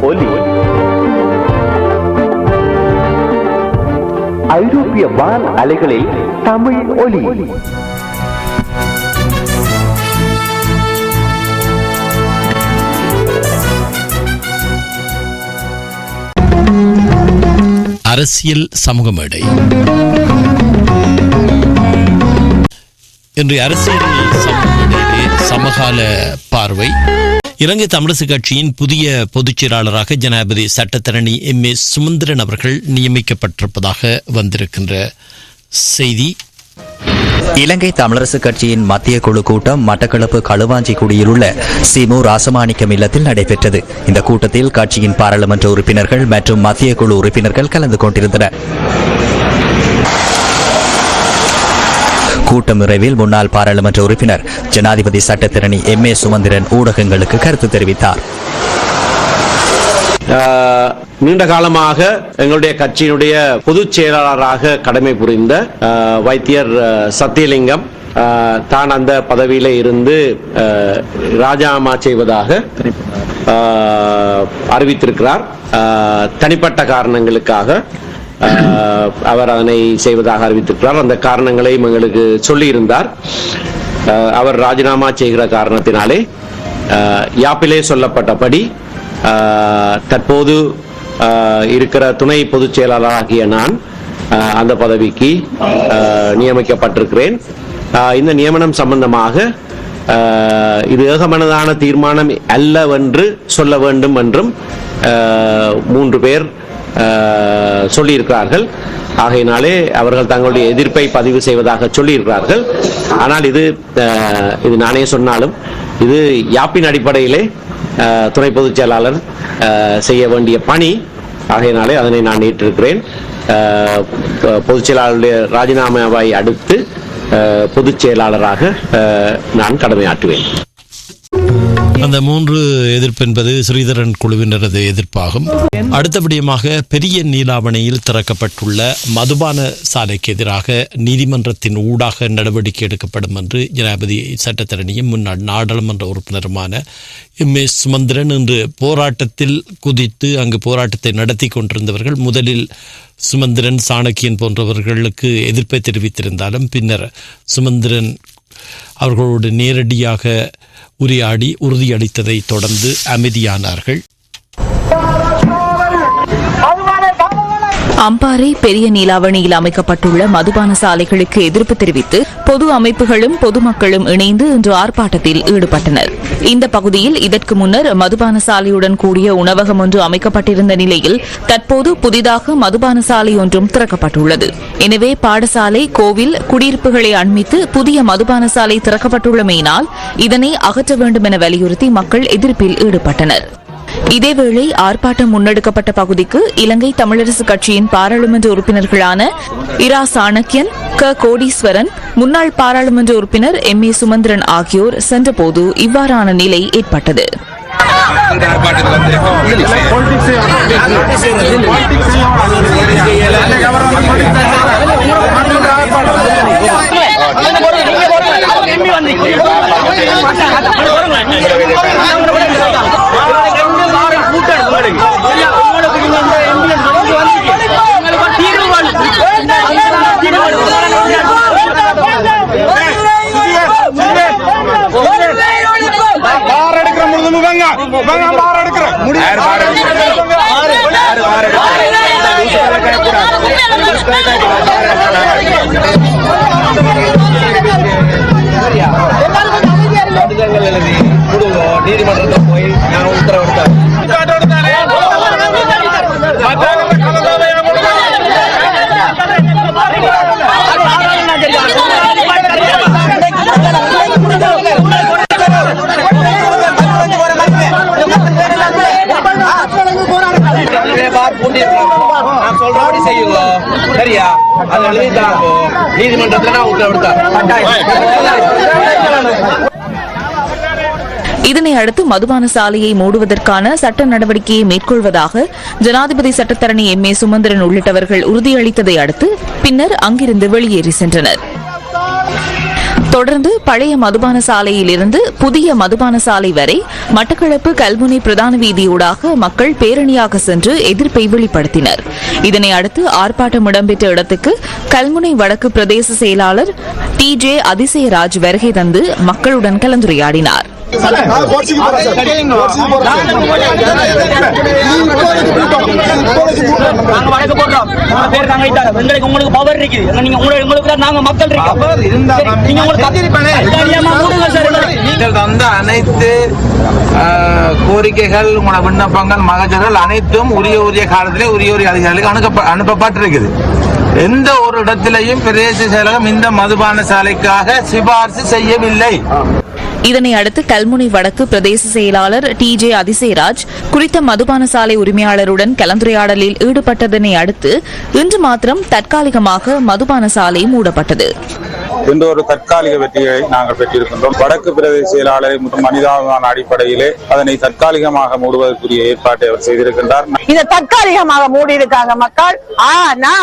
ஒலி. ஐரோப்பிய வான் அலைகளில் தமிழ் ஒலி. அரசியல் சமூக மேடை. இன்று அரசியல் சமூக மேடையிலே சமகால பார்வை. இலங்கை தமிழரசு கட்சியின் புதிய பொதுச் செயலாளராக ஜனாதிபதி சட்டத்தரணி M.A. சுமந்திரன் அவர்கள் நியமிக்கப்பட்டிருப்பதாக வந்திருக்கின்ற செய்தி. இலங்கை தமிழரசு கட்சியின் மத்திய குழு கூட்டம் மட்டக்களப்பு களுவாஞ்சிக்குடியில் உள்ள சிமு ராசமாணிக்கம் இல்லத்தில் நடைபெற்றது. இந்த கூட்டத்தில் கட்சியின் பாராளுமன்ற உறுப்பினர்கள் மற்றும் மத்திய குழு உறுப்பினர்கள் கலந்து கொண்டிருந்தனர். கூட்டம் நிறைவில் முன்னாள் பாராளுமன்ற உறுப்பினர் ஜனாதிபதி சட்டத்தரணி M.A. சுமந்திரன் ஊடகங்களுக்கு கருத்து தெரிவித்தார். நீண்ட காலமாக எங்களுடைய கட்சியினுடைய பொதுச் செயலாளராக கடமை புரிந்த வைத்தியர் சத்தியலிங்கம் தான் அந்த பதவியில இருந்து ராஜினாமா செய்வதாக அறிவித்திருக்கிறார். தனிப்பட்ட காரணங்களுக்காக அவர் அதனை செய்வதாக அறிவித்திருக்கிறார். அந்த காரணங்களையும் எங்களுக்கு சொல்லியிருந்தார். அவர் ராஜினாமா செய்கிற காரணத்தினாலே யாப்பிலே சொல்லப்பட்டபடி தற்போது இருக்கிற துணை பொதுச் செயலாளராகிய நான் அந்த பதவிக்கு நியமிக்கப்பட்டிருக்கிறேன். இந்த நியமனம் சம்பந்தமாக இது ஏகமனதான தீர்மானம் அல்லவென்று சொல்ல வேண்டும் என்றும் 3 பேர் சொல்லியிருக்கிறார்கள். ஆகையினாலே அவர்கள் தங்களுடைய எதிர்ப்பை பதிவு செய்வதாக சொல்லியிருக்கிறார்கள். ஆனால் இது நானே சொன்னாலும் இது யாப்பின் அடிப்படையிலே துணை பொதுச் செயலாளர் செய்ய வேண்டிய பணி. ஆகையினாலே அதனை நான் ஏற்றிருக்கிறேன். பொதுச் செயலாளருடைய ராஜினாமாவை அடுத்து பொதுச் செயலாளராக நான் கடமையாற்றுவேன். அந்த 3 எதிர்ப்பு என்பது ஸ்ரீதரன் குழுவினரது எதிர்ப்பாகும். அடுத்தபடியமாக பெரிய நீலாவணையில் திறக்கப்பட்டுள்ள மதுபான சாலைக்கு எதிராக நீதிமன்றத்தின் ஊடாக நடவடிக்கை எடுக்கப்படும் என்று ஜனாதிபதி சட்டத்தரணியும் முன்னாள் நாடாளுமன்ற உறுப்பினருமான M.A. சுமந்திரன் இன்று போராட்டத்தில் குதித்து அங்கு போராட்டத்தை நடத்தி கொண்டிருந்தவர்கள் முதலில் சுமந்திரன் சாணக்கியன் போன்றவர்களுக்கு எதிர்ப்பை தெரிவித்திருந்தாலும் பின்னர் சுமந்திரன் அவர்களோடு நேரடியாக உரையாடி உறுதியளித்ததை தொடர்ந்து அமைதியானார்கள். அம்பாறை பெரிய நீலாவணியில் அமைக்கப்பட்டுள்ள மதுபான சாலைகளுக்கு எதிர்ப்பு தெரிவித்து பொது அமைப்புகளும் பொதுமக்களும் இணைந்து இன்று ஆர்ப்பாட்டத்தில் ஈடுபட்டனர். இந்த பகுதியில் இதற்கு முன்னர் மதுபான சாலையுடன் கூடிய உணவகம் ஒன்று அமைக்கப்பட்டிருந்த நிலையில் தற்போது புதிதாக மதுபான சாலை ஒன்றும் திறக்கப்பட்டுள்ளது. எனவே பாடசாலை, கோவில், குடியிருப்புகளை அண்மித்து புதிய மதுபான சாலை திறக்கப்பட்டுள்ளமையினால் இதனை அகற்ற வேண்டும் என வலியுறுத்தி மக்கள் எதிர்ப்பில் ஈடுபட்டனர். இதேவேளை ஆர்ப்பாட்டம் முன்னெடுக்கப்பட்ட பகுதிக்கு இலங்கை தமிழரசு கட்சியின் பாராளுமன்ற உறுப்பினர்களான இரா சாணக்கியன், கோடீஸ்வரன், முன்னாள் பாராளுமன்ற உறுப்பினர் M.A. சுமந்திரன் ஆகியோர் சென்றபோது இவ்வாறான நிலை ஏற்பட்டது. நீதிமன்றத்தில் போய் நான் உத்தரவிட்டேன். சரியா? அது நீதிமன்றத்தில் நான் உத்தரவிட்டேன். இதனை அடுத்து மதுபான சாலையை மூடுவதற்கான சட்ட நடவடிக்கையை மேற்கொள்வதாக ஜனாதிபதி சட்டத்தரணி M.A. சுமந்திரன் உள்ளிட்டவர்கள் உறுதியளித்ததை அடுத்து பின்னர் அங்கிருந்து வெளியேறி சென்றனர். தொடர்ந்து பழைய மதுபான சாலையில் இருந்து புதிய மதுபான சாலை வரை மட்டக்களப்பு கல்முனை பிரதான வீதியூடாக மக்கள் பேரணியாக சென்று எதிர்ப்பை வெளிப்படுத்தினர். இதனை அடுத்து ஆர்ப்பாட்டம் இடம்பெற்ற இடத்துக்கு கல்முனை வடக்கு பிரதேச செயலாளர் TJ அதிசயராஜ் வருகை தந்து மக்களுடன் கலந்துரையாடினார். அனைத்து கோரிக்கைகள் உங்களோட விண்ணப்பங்கள் மகஜர்கள் அனைத்தும் உரிய காலத்திலே உரிய அதிகாரிகளுக்கு அனுப்பப்பட்டிருக்குது. எந்த ஒரு இடத்திலையும் பிரதேச செயலகம் இந்த மதுபான சாலைக்காக சிபார்சு செய்யவில்லை. இதனை அடுத்து கல்முனை வடக்கு பிரதேச செயலாளர் TJ அதிசயராஜ் குறித்த மதுபான சாலை உரிமையாளருடன் கலந்துரையாடலில் ஈடுபட்டதனை அடுத்து இன்று மாத்திரம் தற்காலிகமாக மதுபான சாலை மூடப்பட்டது. இன்று ஒரு தற்காலிக வெற்றியை நாங்கள் பெற்றிருக்கின்றோம். வடக்கு பிரதேச செயலாளரை மனிதாபிமான அடிப்படையிலே அதனை தற்காலிகமாக மூடுவதற்குரிய ஏற்பாட்டை அவர் செய்திருக்கின்றார். இதை தற்காலிகமாக மூடி இருக்காங்க மக்கள். ஆனா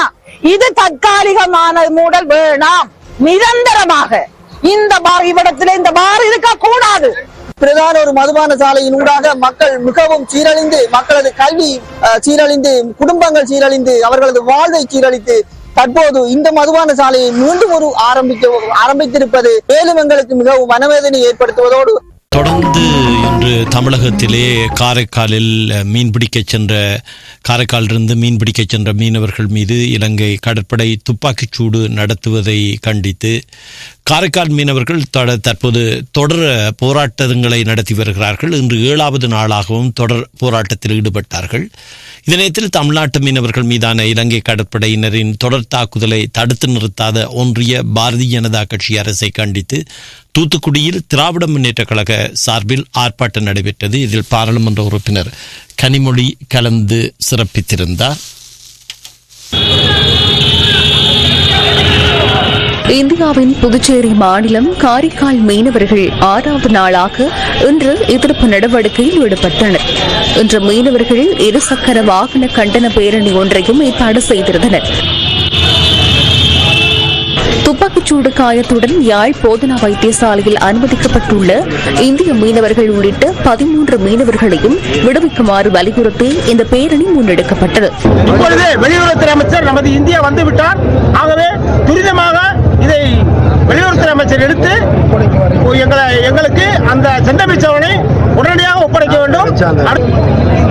இது தற்காலிகமான மூடல் வேணாம், நிரந்தரமாக இந்த இவ்விடத்திலே இந்த பார் இருக்க கூடாது. பிரதான ஒரு மதுபான சாலையின் ஊடாக மக்கள் மிகவும் சீரழிந்து, மக்களது கல்வி சீரழிந்து, குடும்பங்கள் சீரழிந்து, அவர்களது வாழ்வை சீரழித்து தற்போது இந்த மதுபான சாலையை மீண்டும் ஒரு ஆரம்பித்திருப்பது மேலும் எங்களுக்கு மிகவும் மனவேதனை ஏற்படுத்துவதோடு தொடர்ந்து இன்று தமிழகத்திலே காரைக்காலில் காரைக்காலிலிருந்து மீன்பிடிக்க சென்ற மீனவர்கள் மீது இலங்கை கடற்படை துப்பாக்கிச்சூடு நடத்துவதை கண்டித்து காரைக்கால் மீனவர்கள் தற்போது தொடர் போராட்டங்களை நடத்தி வருகிறார்கள். இன்று 7வது நாளாகவும் தொடர் போராட்டத்தில் ஈடுபட்டார்கள். இதனத்தில் தமிழ்நாட்டு மீனவர்கள் மீதான இலங்கை கடற்படையினரின் தொடர் தாக்குதலை தடுத்து நிறுத்தாத ஒன்றிய பாரதிய ஜனதா கட்சி அரசை கண்டித்து தூத்துக்குடியில் திராவிட முன்னேற்ற கழக சார்பில் ஆர்ப்பாட்டம் நடைபெற்றது. இதில் பாராளுமன்ற உறுப்பினர் கனிமொழி கலந்து சிறப்பித்திருந்தார். இந்தியாவின் புதுச்சேரி மாநிலம் காரைக்கால் மீனவர்கள் 6வது நாளாக இன்று எதிர்ப்பு நடவடிக்கையில் ஈடுபட்டனர். இன்று மீனவர்கள் இருசக்கர வாகன கண்டன பேரணி ஒன்றையும் ஏற்பாடு செய்திருந்தனர். துப்பாக்கிச்சூடு காயத்துடன் யாழ் போதனா வைத்தியசாலையில் அனுமதிக்கப்பட்டுள்ள இந்திய மீனவர்கள் உள்ளிட்ட 13 மீனவர்களையும் விடுவிக்குமாறு வலியுறுத்தி இந்த பேரணி முன்னெடுக்கப்பட்டது. இப்பொழுது வெளியுறவுத்துறை அமைச்சர் நமது இந்தியா வந்துவிட்டார். ஆகவே துரிதமாக இதை வெளியுறவுத்துறை அமைச்சர் எடுத்து எங்களுக்கு அந்த செண்டபிச்சவனை உடனடியாக ஒப்படைக்க வேண்டும்.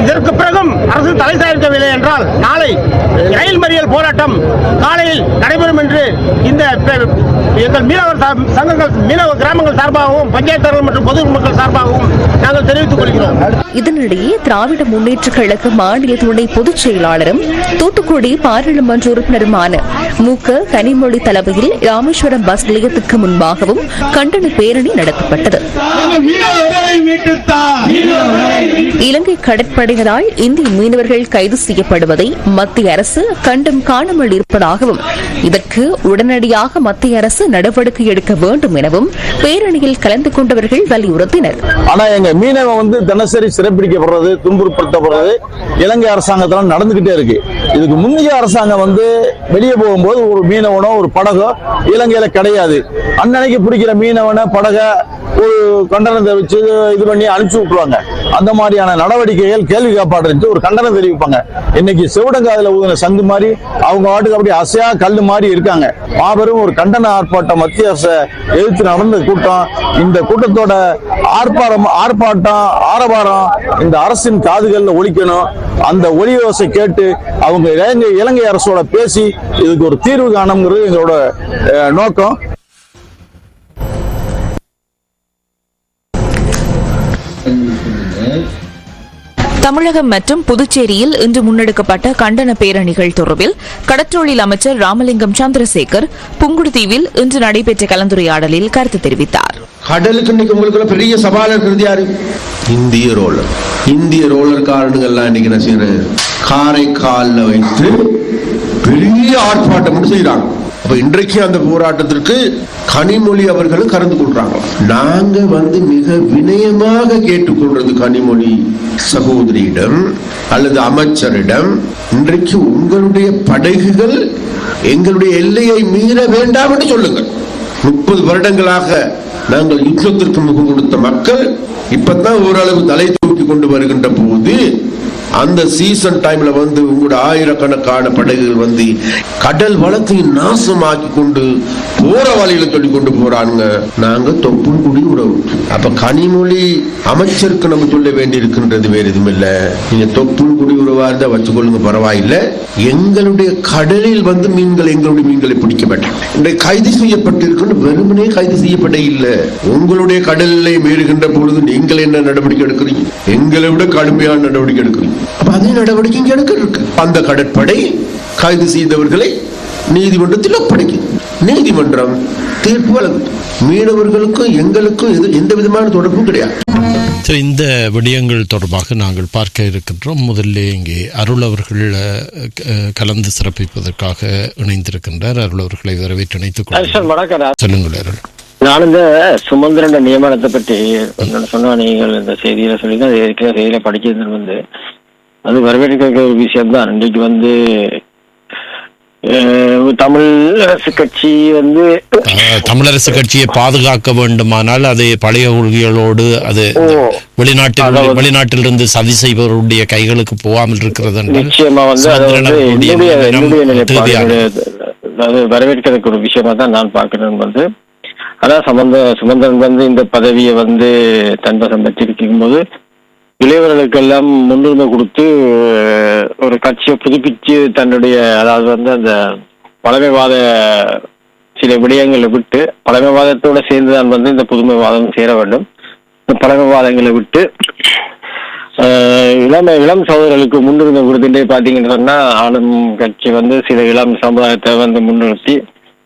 இதற்கு பிறகும் அரசு தலை சாய்க்கவில்லை என்றால் நாளை ரயில் மறியல் போராட்டம் காலையில் நடைபெறும் என்று இந்த எங்கள் மீனவர் சங்கங்கள், மீனவ கிராமங்கள் சார்பாகவும் பஞ்சாயத்தர்கள் மற்றும் பொதுமக்கள் சார்பாகவும் நாங்கள் தெரிவித்துக் கொள்கிறோம். இதனிடையே திராவிட முன்னேற்ற கழக மாநில துணை பொதுச் செயலாளரும் தூத்துக்குடி பாராளுமன்ற உறுப்பினருமான மூக்க கனிமொழி தலைமையில் ராமேஸ்வரம் பஸ் நிலையத்துக்கு முன்பாகவும் கண்டன பேரணி நடத்தப்பட்டது. இலங்கை கடற்படையினரால் இந்திய மீனவர்கள் கைது செய்யப்படுவதை மத்திய அரசு கண்டும் காணாமல் இருப்பதாகவும் இதற்கு உடனடியாக மத்திய அரசு நடவடிக்கை எடுக்க வேண்டும் எனவும் பேரணியில் கலந்து கொண்டவர்கள் வலியுறுத்தினர். ஆனா எங்க மீனவன் தினசரி சிறைப்பிடிக்கப்படுறது, துன்புறுத்தப்படுறது இலங்கை அரசாங்கத்தால் நடந்துகிட்டே இருக்கு. இதுக்கு முந்தைய அரசாங்கம் வெளியே போகும்போது ஒரு மீனவனோ ஒரு படகோ இலங்கையில கிடையாது. அன்னைக்கு பிடிக்கிற மீனவனை படக ஒரு கண்டனத்தை வச்சு இது பண்ணி அனுப்பிச்சு விட்டுருவாங்க. அந்த மாதிரியான நடவடிக்கைகள் கேள்வி காப்பாடு ஒரு கண்டனம் தெரிவிப்பாங்க. இன்னைக்கு செவிடங்காதுல ஊதின சங்கு மாதிரி அவங்க வாட்டுக்கு அப்படி அசையா கல்லு மாதிரி இருக்காங்க. மாபெரும் ஒரு கண்டன ஆர்ப்பாட்டம் மத்திய அரசை எதிர்த்து நடந்த கூட்டம். இந்த கூட்டத்தோட ஆர்ப்பாட்டம் ஆரவாரம் இந்த அரசின் காதுகள்ல ஒலிக்கணும். அந்த ஒலியோசை கேட்டு அவங்க இலங்கை அரசோட பேசி இதுக்கு ஒரு தீர்வு காணுங்கிறது எங்களோட நோக்கம். தமிழகம் மற்றும் புதுச்சேரியில் இன்று முன்னெடுக்கப்பட்ட கண்டன பேரணிகள் தொடர்பில் கடற்றொழில் அமைச்சர் ராமலிங்கம் சந்திரசேகர் புங்குடுதீவில் இன்று நடைபெற்ற கலந்துரையாடலில் கருத்து தெரிவித்தார். கடலுக்கு இன்னைக்கு உங்களுக்கு பெரிய சவால் இருக்கிறது யாரு? இந்திய ரோலர் காரனுங்கள்லாம் இன்னைக்கு என்ன செய்யறது, காரைக்கால்ல வைத்து பெரிய ஆர்ப்பாட்டம் செய்யறாங்க. அப்ப இன்றைக்கு அந்த போராட்டத்திற்கு கனிமொழி அவர்களும் கலந்து கொள்றாங்க. நாங்க மிக வினயமாக கேட்டுக்கொள்றது கனிமொழி சகோதரியிடம் அல்லது அமைச்சரிடம், இன்றைக்கு உங்களுடைய படகுகள் எங்களுடைய எல்லையை மீற வேண்டாம் என்று சொல்லுங்கள். 30 வருடங்களாக நாங்கள் யுத்தத்திற்கு முகம் கொடுத்த மக்கள் இப்பதான் ஓரளவு தலை தூக்கி கொண்டு வருகின்ற போது அந்த சீசன் டைம்ல வந்து உங்களோட ஆயிரக்கணக்கான படகுகள் வந்து கடல் வளத்தை நாசமாக்கி கொண்டு போற வழியில சொல்லி கொண்டு போறாங்க. நாங்க தொப்புள் குடி உறவு. அப்ப கனிமொழி அமைச்சருக்கு நம்ம சொல்ல வேண்டி இருக்கின்றது வேற எதுவும் இல்ல. நீங்க தொப்புள் குடி உறவா இருந்தா வச்சுக்கொள்ளுங்க, பரவாயில்லை. எங்களுடைய கடலில் வந்து எங்களுடைய மீன்களை பிடிக்க மாட்டாங்க. இன்றைக்கு கைது செய்யப்பட்டிருக்கின்ற வெறுமனே கைது செய்யப்பட இல்லை. உங்களுடைய கடலிலே மீறுகின்ற பொழுது நீங்கள் என்ன நடவடிக்கை எடுக்கிறீங்க? எங்களை விட கடுமையான நடவடிக்கை எடுக்கிறீங்க. அப்ப அதே நடவடிக்கை இங்க எடுக்க இருக்கு. அந்த கடற்படை கைது செய்தவர்களை நீதிமன்றத்தில் ஒப்படைக்கும். நீதிமன்றம் தீர்ப்பு வழங்கும். மீனவர்களுக்கும் எங்களுக்கும் எந்த விதமான தொடர்பும் கிடையாது. இந்த விடயங்கள் தொடர்பாக நாங்கள் பார்க்க இருக்கின்றோம். முதல்ல இங்கே அருள் அவர்கள் கலந்து சிறப்பிப்பதற்காக இணைந்திருக்கின்றார். அருள் அவர்களை வரவேற்று இணைத்துக் கொள்ளுங்கள். சொல்லுங்கள் அருள். நான் இந்த சுமந்திரன் நியமனத்தை பற்றி சொன்னா, நீங்கள் இந்த செய்தியில சொல்லி தான் இருக்கிற செய்தியில படிக்கிறது வந்து அது வரவேற்க ஒரு விஷயம்தான். இன்றைக்கு வந்து தமிழரசு கட்சி வந்து தமிழரசு கட்சியை பாதுகாக்க வேண்டுமானால் அது பழைய கொள்கைகளோடு அது வெளிநாட்டிலிருந்து சதி செய்பவருடைய கைகளுக்கு போகாமல் இருக்கிறது. நிச்சயமா வந்து அது வரவேற்கிறதுக்கு ஒரு விஷயமா தான் நான் பார்க்கிறேன். வந்து அதான் சுமந்திரன் வந்து இந்த பதவியை வந்து தன்வசம் பெற்றிருக்கும் போது இளையவர்களுக்கெல்லாம் முன்னுரிமை கொடுத்து ஒரு கட்சியை புதுப்பிச்சு தன்னுடைய, அதாவது வந்து அந்த பழமைவாத சில விடயங்களை விட்டு பழமைவாதத்தோட சேர்ந்துதான் வந்து இந்த புதுமைவாதம் சேர வேண்டும். இந்த பழமைவாதங்களை விட்டு இளம் சகோதரர்களுக்கு முன்னுரிமை கொடுத்துட்டே பார்த்தீங்கன்னு சொன்னா, ஆளும் கட்சி வந்து சில இளம் சமுதாயத்தை வந்து முன்னிறுத்தி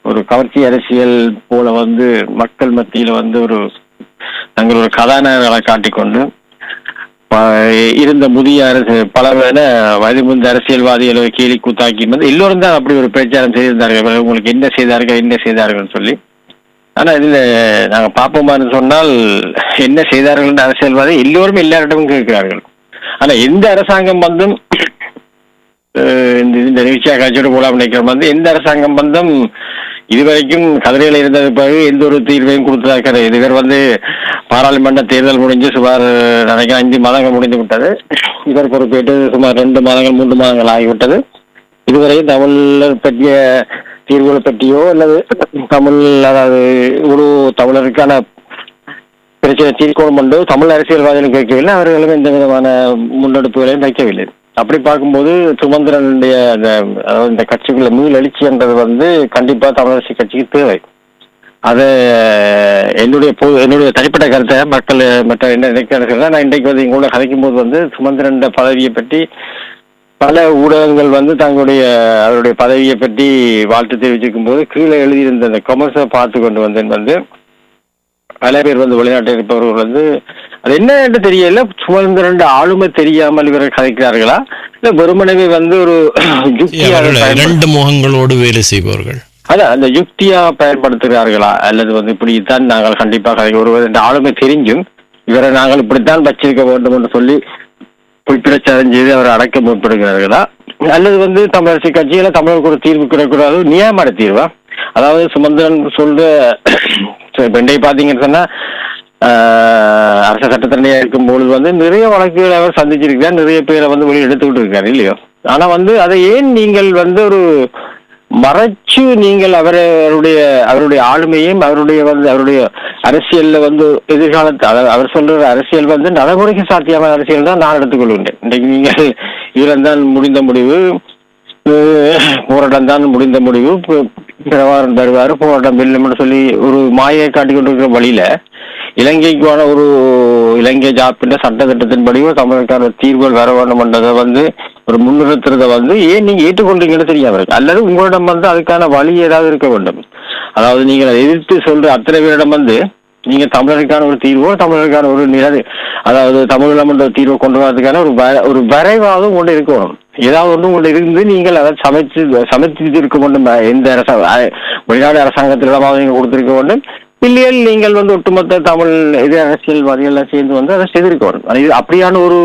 ஒரு கவர்ச்சி அரசியல் போல வந்து மக்கள் மத்தியில வந்து ஒரு தங்களோட கதாநாயகர்களை காட்டிக்கொண்டு இருந்த முதிய அரசு பல வயது முந்த அரசியல்வாதிகளை கேலி கூத்தாக்கி வந்து எல்லோரும் தான் அப்படி ஒரு பிரச்சாரம் செய்திருந்தார்கள். உங்களுக்கு என்ன செய்தார்கள் சொல்லி. ஆனா இதுல நாங்க பார்ப்போமான்னு சொன்னால் என்ன செய்தார்கள் அரசியல்வாதி எல்லோருமே எல்லாரிடமும் கேட்கிறார்கள். ஆனா எந்த அரசாங்கம் வந்தும் இந்த நிகழ்ச்சியா காட்சியோடு போலாம் நினைக்கிறோம் வந்து எந்த அரசாங்கம் வந்தும் இதுவரைக்கும் கதிரையில் இருந்தது பிறகு எந்த ஒரு தீர்வையும் கொடுத்ததாக கிடையாது. இதுவர் வந்து பாராளுமன்ற தேர்தல் முடிஞ்சு சுமார் நினைக்கிறேன் 5 மாதங்கள் முடிந்து விட்டது. இவர் பொறுப்பேற்று சுமார் 2 மாதங்கள் 3 மாதங்கள் ஆகிவிட்டது. இதுவரையும் தமிழர் பற்றிய தீர்வுகளை பற்றியோ அல்லது அதாவது ஒரு தமிழருக்கான பிரச்சனை தீர்க்கணும் என்றோ தமிழ் அரசியல்வாதிகளும் கேட்கவில்லை. அவர்களும் எந்த விதமான முன்னெடுப்புகளையும் வைக்கவில்லை. அப்படி பார்க்கும்போது சுமந்திரனுடைய அதாவது இந்த கட்சிக்குள்ள மீள் எழுச்சி என்றது வந்து கண்டிப்பா தமிழரசு கட்சிக்கு தேவை. அதை என்னுடைய தனிப்பட்ட கருத்தை மக்கள் மற்ற என்ன நினைக்கிறார்கள். நான் இன்றைக்கு வந்து இங்கூட கதைக்கும் போது வந்து சுமந்திரன் பதவியை பற்றி பல ஊடகங்கள் வந்து அவருடைய பதவியை பற்றி வாழ்த்து தெரிவிச்சிருக்கும் போது கீழே எழுதியிருந்த அந்த கமெண்ட்ஸை பார்த்து கொண்டு வந்தேன். வந்து பல பேர் வந்து வெளிநாட்டில் இருப்பவர்கள் வந்து அது என்ன என்று தெரியல, சுமந்திரன் ஆளுமை தெரியாமல் இவர்கள் கதைக்கிறார்களா இல்ல வெறுமனவே வந்து ஒரு இரண்டு முகங்களோடு வேலை செய்பவர்கள் அதான் அந்த யுக்தியா பயன்படுத்துகிறார்களா அல்லது வந்து இப்படித்தான் நாங்கள் கண்டிப்பாக கதைக்க ஒருவர் இந்த ஆளுமை தெரிஞ்சும் இவரை நாங்கள் இப்படித்தான் வச்சிருக்க வேண்டும் என்று சொல்லி பிரச்சாரம் செய்து அவரை அடக்க முற்படுகிறார்களா அல்லது வந்து தமிழரசு கட்சியில தமிழருக்கு ஒரு தீர்வு கிடைக்கூடாது நியாயமான தீர்வா? அதாவது சுமந்திரன் சொல்ற இன்றைக்கு பாத்தீங்கன்னு சொன்னா அரச சட்டத்தரணியா இருக்கும் பொழுது வந்து நிறைய வழக்குகளை அவர் சந்திச்சிருக்கிறார், நிறைய பேரை வந்து வெளியே எடுத்துக்கிட்டு இருக்காரு இல்லையோ. ஆனா வந்து அதை ஏன் நீங்கள் வந்து ஒரு மறைச்சு நீங்கள் அவருடைய ஆளுமையும் அவருடைய அரசியல்ல வந்து எதிர்காலத்து அவர் சொல்ற அரசியல் வந்து நடைமுறைக்கு சாத்தியமான அரசியல் தான் நான் எடுத்துக்கொள்கின்றேன். இன்றைக்கு நீங்கள் இதில் தான் முடிந்த முடிவு, போராட்டம் தான் முடிந்த முடிவு, பிரபாகரன் தருவாரு, போராட்டம் வெல்லும்னு சொல்லி ஒரு மாயை காட்டி கொண்டிருக்கிற வழியில இலங்கைக்கான ஒரு இலங்கை ஜாப்பின் சட்ட திட்டத்தின்படி தமிழுக்கான தீர்வுகள் வர வேண்டும் என்றதை வந்து ஒரு முன்னிறுத்துறத வந்து ஏன் நீங்க ஏற்றுக்கொண்டீங்கன்னு தெரியாம இருக்கு. அல்லது உங்களிடம் வந்து அதுக்கான வழி ஏதாவது இருக்க வேண்டும். அதாவது நீங்கள் அதை எதிர்த்து சொல்ற அத்தனை பேரிடம் வந்து நீங்க தமிழருக்கான ஒரு தீர்வோ தமிழருக்கான ஒரு அதாவது தமிழம் என்ற தீர்வை கொண்டு வரதுக்கான ஒரு வரைவாகவும் கொண்டு இருக்கணும். ஏதாவது ஒன்று உங்கள்ட்ட இருந்து நீங்கள் அதை சமைத்து இருக்க வேண்டும். எந்த வெளிநாடு அரசாங்கத்திடமாவது நீங்க கொடுத்திருக்க வேண்டும். இல்லையா நீங்கள் வந்து ஒட்டுமொத்த தமிழ் அரசியல்வாதிகள் சேர்ந்து வந்து அதை செய்திருக்க வேண்டும். இது அப்படியான ஒரு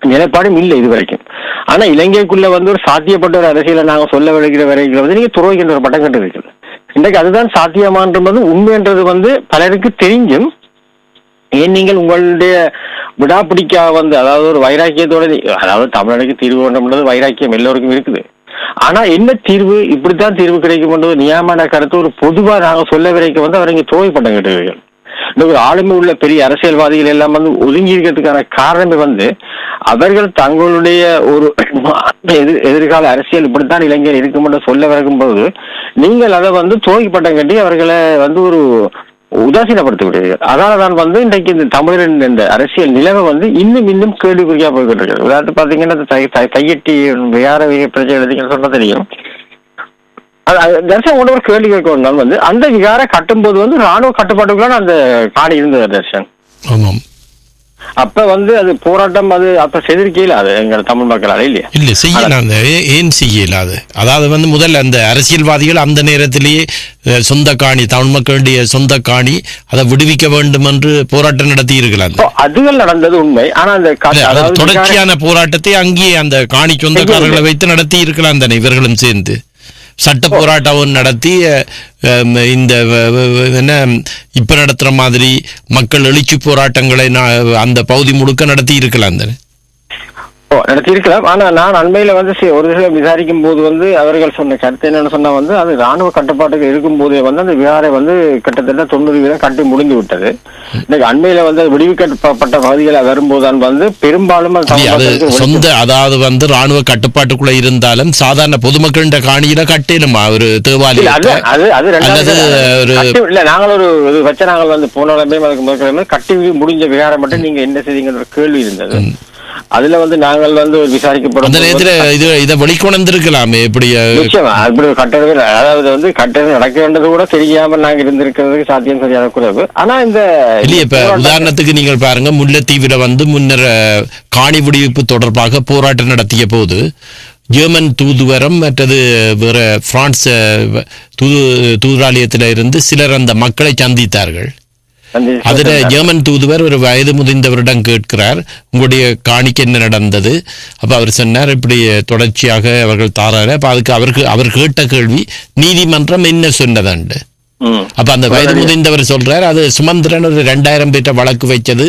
நிலைப்பாடும் இல்லை இது வரைக்கும். ஆனா இலங்கைக்குள்ள வந்து ஒரு சாத்தியப்பட்ட ஒரு அரசியலை நாங்க சொல்ல விளைக்கிற வரைக்கும் வந்து நீங்க துறவிக்கின்ற ஒரு பட்டம் கட்டு இருக்குது. இன்றைக்கு அதுதான் சாத்தியமான்றது உண்மைன்றது வந்து பலருக்கு தெரிஞ்சும் ஏன் நீங்கள் உங்களுடைய விடாப்பிடிக்கா வந்து அதாவது ஒரு வைராக்கியத்தோட அதாவது தமிழனுக்கு தீர்வு கொண்டது வைராக்கியம் எல்லோருக்கும் இருக்குது. ஆனா என்ன தீர்வு இப்படித்தான் தீர்வு கிடைக்கும் நியாயமான கருத்து ஒரு பொதுவா நாங்க சொல்ல வரைக்கும் வந்து அவர் இங்க தோய்பட்டம் கேட்டுவீர்கள். ஒரு ஆளுமை உள்ள பெரிய அரசியல்வாதிகள் எல்லாம் வந்து ஒதுங்கி இருக்கிறதுக்கான காரணமே வந்து அவர்கள் தங்களுடைய ஒரு எதிர்கால அரசியல் இப்படித்தான் இளைஞர் இருக்கும் என்று சொல்ல வரும்போது நீங்கள் அதை வந்து தோய்பட்டம் கட்டி அவர்களை வந்து ஒரு உதாசீனப்படுத்தி விடுவீர்கள். அதனாலதான் வந்து இன்றைக்கு இந்த தமிழரின் இந்த அரசியல் நிலைமை வந்து இன்னும் கேள்விக்குறியா போய்கிட்டு இருக்கிறது. உதாரணத்து பாத்தீங்கன்னா கையெட்டி விகார பிரச்சனை எழுதிங்கன்னு சொன்னா தெரியும். தர்ஷன் ஒரு கேள்வி கேட்க வந்து அந்த விகார கட்டும் போது வந்து ராணுவ கட்டுப்பாட்டுக்குள்ள அந்த காணி இருந்தது தர்ஷன். அப்ப வந்து அது போராட்டம் அது அப்ப செதிர்க்கையில் அது எங்க தமிழ் மக்களால இல்லையா இல்ல செய்யலாம். ஏன் செய்யலாது? அதாவது வந்து முதல்ல அந்த அரசியல்வாதிகள் அந்த நேரத்திலேயே சொந்த காணி தமிழ் மக்களுடைய சொந்த காணி அதை விடுவிக்க வேண்டும் என்று போராட்டம் நடத்தி இருக்கலாம். அதுகள் நடந்தது உண்மை. ஆனா அந்த தொடர்ச்சியான போராட்டத்தை அங்கேயே அந்த காணி சொந்தக்காரர்களை வைத்து நடத்தி இருக்கலாம் தானே இவர்களும் சேர்ந்து சட்ட போராட்டம் நடத்தி இந்த என்ன இப்ப நடத்துற மாதிரி மக்கள் எழுச்சி போராட்டங்களை அந்த பகுதி முழுக்க நடத்தி இருக்கலாம் தானே? நடத்தி இருக்கலாம். ஆனா நான் அண்மையில வந்து ஒரு சில விசாரிக்கும் போது வந்து அவர்கள் சொன்ன கருத்து என்னன்னு சொன்னா வந்து அது ராணுவ கட்டுப்பாட்டுக்கு இருக்கும் போதே வந்து அந்த விகாரை வந்து கிட்டத்தட்ட 90% கட்டி முடிந்து விட்டது. இன்னைக்கு அண்மையில வந்து விடுவிக்கப்பட்ட பகுதிகளை வரும்போதுதான் வந்து பெரும்பாலும் சொந்த அதாவது வந்து ராணுவ கட்டுப்பாட்டுக்குள்ள இருந்தாலும் சாதாரண பொதுமக்களின் காணியில கட்டணுமா ஒரு தேவாலயம்? இல்ல நாங்கள் ஒரு வச்ச நாங்கள் வந்து போன அதுக்கு கட்டி முடிஞ்ச விகாரம் மட்டும் நீங்க என்ன செய்தீங்க கேள்வி இருந்தது. அதுல வந்து நாங்கள் வந்து விசாரிக்கப்படும் இதை வெளிக்கொண்டிருக்கலாமே எப்படி கட்டணமே அதாவது வந்து கட்டணம் நடக்க வேண்டது கூட தெரியாம நாங்க இருந்திருக்கிறதுக்கு சாத்தியம் சரியான குறைவு. ஆனா இந்த இல்லையே இப்ப உதாரணத்துக்கு நீங்கள் பாருங்க முல்லைத்தீவுல வந்து முன்னர் காணி விடுவிப்பு தொடர்பாக போராட்டம் நடத்திய போது ஜெர்மன் தூதுவரம் மற்றது வேற பிரான்ஸ் தூதுராலயத்தில இருந்து சிலர் அந்த மக்களை சந்தித்தார்கள். அதுல ஜெர்மன் தூதுவர் ஒரு வயது முதிர்ந்தவரிடம் கேட்கிறார் உங்களுடைய காணிக்கு என்ன நடந்தது. அப்ப அவர் சொன்னார் இப்படி தொடர்ச்சியாக அவர்கள் தாராரு. அப்ப அதுக்கு அவர் கேட்ட கேள்வி நீதிமன்றம் என்ன சொன்னதாண்டு. அப்ப அந்த வயது முதிர்ந்தவர் சொல்றாரு அது சுமந்திரன் ஒரு 2000 பேர்ட்ட வழக்கு வைச்சது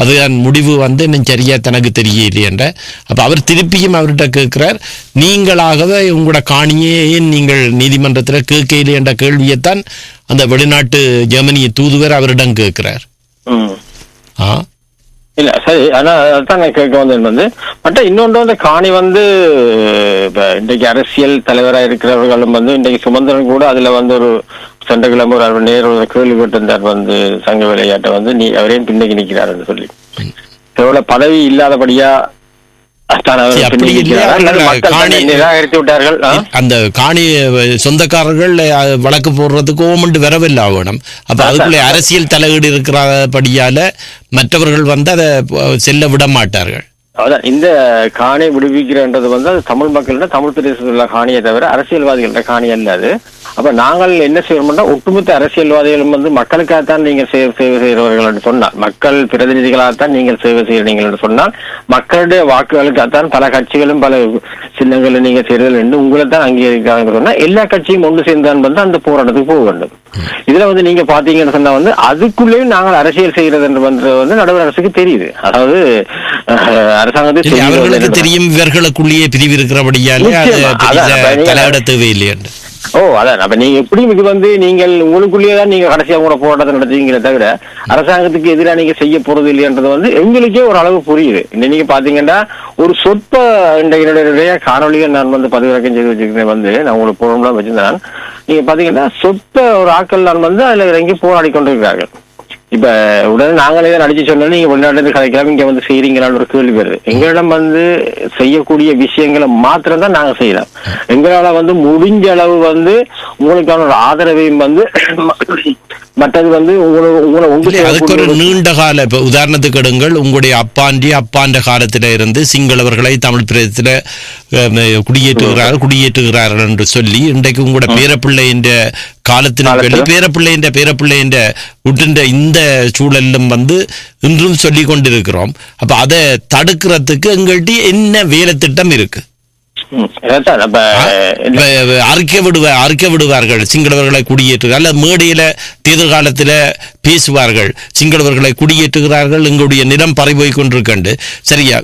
அதுதான் முடிவு வந்து இன்னும் சரியா தனக்கு தெரியலையே என்ற. அப்ப அவர் திருப்பியும் அவர்கிட்ட கேட்கிறார் நீங்களாகவே உங்களோட காணியே ஏன் நீங்கள் நீதிமன்றத்தில் கேட்கலையே என்ற கேள்வியைத்தான் அந்த வெளிநாட்டு ஜெர்மனிய தூதுவர் அவரிடம் கேட்கிறார். இல்ல சரி. ஆனா அதான் நான் கேட்க வந்து பட் இன்னொன்று வந்து காணி வந்து இப்ப இன்றைக்கு அரசியல் தலைவராக இருக்கிறவர்களும் வந்து இன்றைக்கு சுமந்திரன் கூட அதுல வந்து ஒரு சென்ற கிழமை ஒரு நேரு கேள்வி கேட்டிருந்தார் வந்து சங்க விளையாட்டை வந்து அவரையும் பின்னுக்கு நிற்கிறார் சொல்லி எவ்வளவு பதவி இல்லாதபடியா நிராகரித்து விட்டார்கள். அந்த காணி சொந்தக்காரர்கள் வழக்கு போடுறதுக்கு ஓமண்டு வரவில்லை ஆகணும். அப்ப அதுக்குள்ளே அரசியல் தலையீடு இருக்கிறபடியால மற்றவர்கள் வந்து அதை செல்ல விட மாட்டார்கள். அதான் இந்த காணியை விடுவிக்கிறன்றது வந்து அது தமிழ் மக்கள் தமிழ் பிரதேசத்தில் உள்ள காணியை தவிர அரசியல்வாதிகள காணி அல்லது. அப்ப நாங்கள் என்ன செய்யறோம்னா ஒட்டுமொத்த அரசியல்வாதிகளும் வந்து மக்களுக்காகத்தான் நீங்கள் சேவை செய்கிறவர்கள் என்று சொன்னால் மக்கள் பிரதிநிதிகளாகத்தான் நீங்கள் சேவை செய்கிறீர்கள் என்று சொன்னால் மக்களுடைய வாக்குகளுக்காகத்தான் பல கட்சிகளும் பல சின்னங்களை நீங்க செய்யறீர்கள் என்று உங்களை தான் அங்கீகரிக்கிறாங்க சொன்னா எல்லா கட்சியும் ஒன்று சேர்ந்தான் வந்து அந்த போராட்டத்துக்கு போக வேண்டும். இதுல வந்து நீங்க பாத்தீங்கன்னு சொன்னா வந்து அதுக்குள்ளேயும் நாங்கள் அரசியல் செய்யறது என்று வந்து நடுவர் அரசுக்கு தெரியுது. அதாவது அவர்களுக்கு தெரியும் இவர்களுக்குள்ளேயே பிரிவு இருக்கிறபடியாலே தலையிட தேவையில்லை என்று. அதான் அப்ப நீங்க எப்படி இது வந்து நீங்கள் உங்களுக்குள்ளேயேதான் நீங்க கடைசியா கூட போராட்டத்தை நடத்துவீங்களே தவிர அரசாங்கத்துக்கு எதிராக நீங்க செய்ய போறது இல்லையன்றது வந்து எங்களுக்கே ஒரு அளவு புரியுது. நீங்க பாத்தீங்கன்னா ஒரு சொற்ப என்னுடைய காணொலிகள் நான் வந்து பதிவிறக்கம் செய்து வச்சிருக்கேன் வந்து நான் உங்களுக்கு போகணும்லாம் வச்சிருந்தேன். நீங்க பாத்தீங்கன்னா சொற்ப ஒரு ஆட்கள் நான் வந்து அதுல இறங்கி போராடி கொண்டிருக்கிறார்கள். இப்ப உடனே நாங்களே தான் அடிச்சு சொன்னாலும் நீங்க வெளிநாட்டு கதைக்கலாம் இங்க வந்து செய்யறீங்களான்னு ஒரு கேள்வி வருது. எங்களிடம் வந்து செய்யக்கூடிய விஷயங்களை மாத்திரம் தான் நாங்க செய்யலாம். எங்களால வந்து முடிஞ்ச அளவு வந்து உங்களுக்கான ஒரு ஆதரவையும் வந்து மற்றது வந்து அதுக்கு ஒரு நீண்ட கால இப்ப உதாரணத்துக்கு எடுங்கள் உங்களுடைய அப்பாண்ட காலத்தில இருந்து சிங்களவர்களை தமிழ் பிரதேசத்துல குடியேற்றுகிறார்கள் என்று சொல்லி இன்றைக்கு உங்களோட பேரப்பிள்ளை என்ற காலத்தின் பேரப்பிள்ளை என்ற விட்டுன்ற இந்த சூழலும் வந்து இன்றும் சொல்லி கொண்டிருக்கிறோம். அப்ப அதை தடுக்கிறதுக்கு எங்கள்கிட்ட என்ன வேலை திட்டம் இருக்கு? அறிக்கை விடுவார்கள் சிங்களவர்களை குடியேற்று அல்ல மேடையில தேர்தல் காலத்தில் பேசுவார்கள் சிங்களவர்களை குடியேற்றுகிறார்கள் எங்களுடைய நிலம் பறிபோய் கொண்டிருக்கண்டு சரியா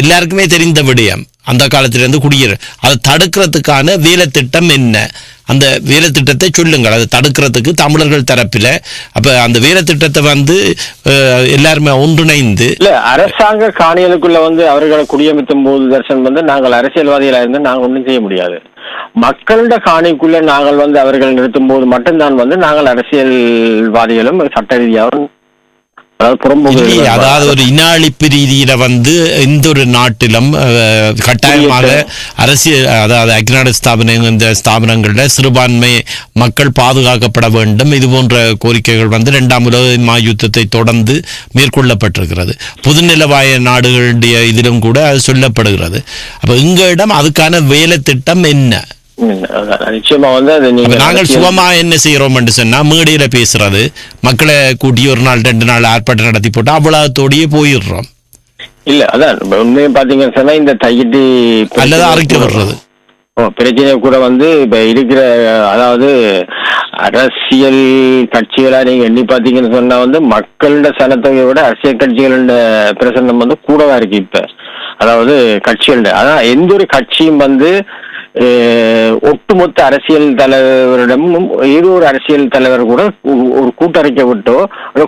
எல்லாருக்குமே தெரிந்த விடயம் அந்த காலத்திலிருந்து குடியேற அதை தடுக்கிறதுக்கான வேலை திட்டம் என்ன அந்த வேலை திட்டத்தை சொல்லுங்கள் அதை தடுக்கிறதுக்கு தமிழர்கள் தரப்பில் அப்ப அந்த வேலை திட்டத்தை எல்லாருமே ஒன்றிணைந்து இல்ல அரசாங்க காணிகளுக்குள்ள அவர்களை குடியமர்த்தும் போது தர்ஷன் நாங்கள் அரசியல்வாதிகளா இருந்து நாங்கள் ஒன்றும் செய்ய முடியாது மக்களோட காணிக்குள்ள நாங்கள் அவர்கள் நிறுத்தும் போது மட்டும்தான் நாங்கள் அரசியல்வாதிகளும் சட்ட ரீதியாகவும் அதாவது ஒரு இன அழிப்பு ரீதியில எந்த ஒரு நாட்டிலும் கட்டாயமாக அரசியல் அதாவது ஐக்கிய இந்த ஸ்தாபனங்கள்ல சிறுபான்மை மக்கள் பாதுகாக்கப்பட வேண்டும் இது போன்ற கோரிக்கைகள் இரண்டாம் உலக யுத்தத்தை தொடர்ந்து மேற்கொள்ளப்பட்டிருக்கிறது பொதுநிலவாய நாடுகளுடைய இதிலும் கூட அது சொல்லப்படுகிறது அப்ப எங்களிடம் அதுக்கான வேலை திட்டம் என்ன நிச்சயமா நாங்கள் சுகமா என்ன செய்யறோம் என்று சொன்னா மேடையில பேசுறது மக்களை கூட்டி ஒரு நாள் 2 நாள் ஆர்ப்பாட்டம் நடத்தி போட்டு அவ்வளவுத்தோடயே போயிடுறோம் இல்ல அதான் உண்மையை பாத்தீங்கன்னா இந்த தையிட்டு அல்லது அறிக்கை வர்றது பிரச்சனை கூட இப்ப இருக்கிற அதாவது அரசியல் கட்சிகளா நீங்க எண்ணி பாத்தீங்கன்னு சொன்னா மக்களோட சனத்தொகையை விட அரசியல் கட்சிகளோட பிரசன்னம் கூடவா இருக்கு இப்ப அதாவது கட்சிகளோட அதான் எந்த ஒரு கட்சியும் ஒட்டுமொத்த அரசியல் தலைவரிடமும் ஏதோ ஒரு அரசியல் தலைவர் கூட ஒரு கூட்டறிக்கை விட்டோ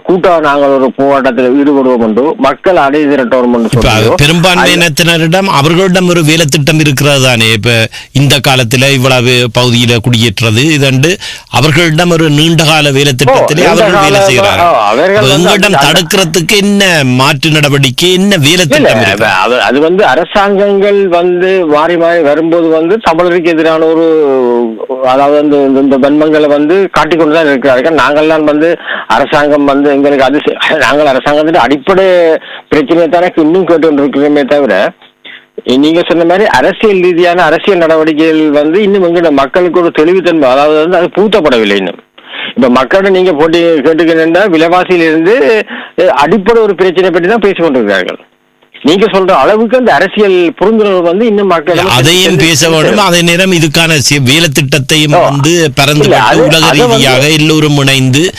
கூட்டம் நாங்கள் ஒரு போராட்டத்தில் ஈடுபடுவோம் என்றோ மக்கள் அடை திரட்டோம் என்று பெரும்பான்மையினத்தினரிடம் அவர்களிடம் ஒரு வேலை திட்டம் இருக்கிறது தானே இப்ப இந்த காலத்துல இவ்வளவு பகுதியில குடியேற்றது இதண்டு அவர்களிடம் ஒரு நீண்ட கால வேலை திட்டத்திலே அவர்கள் வேலை செய்கிறார்கள் எங்களிடம் தடுக்கிறதுக்கு என்ன மாற்று நடவடிக்கை என்ன வேலை திட்டம் அது அரசாங்கங்கள் மாறி மாறி வரும்போது தமிழருக்கு எதிரான ஒரு அதாவது இந்த வன்மங்களை காட்டிக்கொண்டுதான் இருக்கிறார்கள் நாங்கள் தான் அரசாங்கம் எங்களுக்கு அது நாங்கள் அரசாங்கத்தின் அடிப்படை பிரச்சனையை தானே இன்னும் கேட்டு கொண்டிருக்கிறோமே தவிர நீங்க சொன்ன மாதிரி அரசியல் ரீதியான அரசியல் நடவடிக்கைகள் இன்னும் எங்க மக்களுக்கு ஒரு தெளிவுத்தன்மை அதாவது அது பூத்தப்படவில்லை இன்னும் இப்ப மக்களோட நீங்க போட்டி கேட்டுக்கின்ற விலைவாசியிலிருந்து அடிப்படை ஒரு பிரச்சனை பற்றி தான் பேசிக் கொண்டிருக்கிறார்கள் நீங்க சொல்ற அளவுக்கு அந்த அரசியல் புரிந்துணர்வு இன்னும் மக்கள் அதையும் பேச வேண்டும் அதே நேரம் இதுக்கான வேலை திட்டத்தையும் பறந்து உலக ரீதியாக எல்லோரும் இணைந்து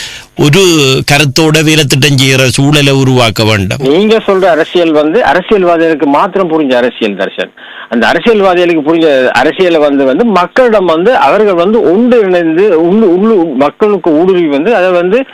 ஒரு கருத்தோட வேலை திட்டம் செய்கிற சூழலை உருவாக்க வேண்டும் நீங்க சொல்ற அரசியல் அரசியல்வாதிகளுக்கு மாத்திரம் புரிஞ்ச அரசியல் தர்ஷன் அந்த அரசியல்வாதிகளுக்கு புரிஞ்ச அரசியலை மக்களிடம் அவர்கள் ஒன்று இணைந்து மக்களுக்கு ஊடுருவி அதை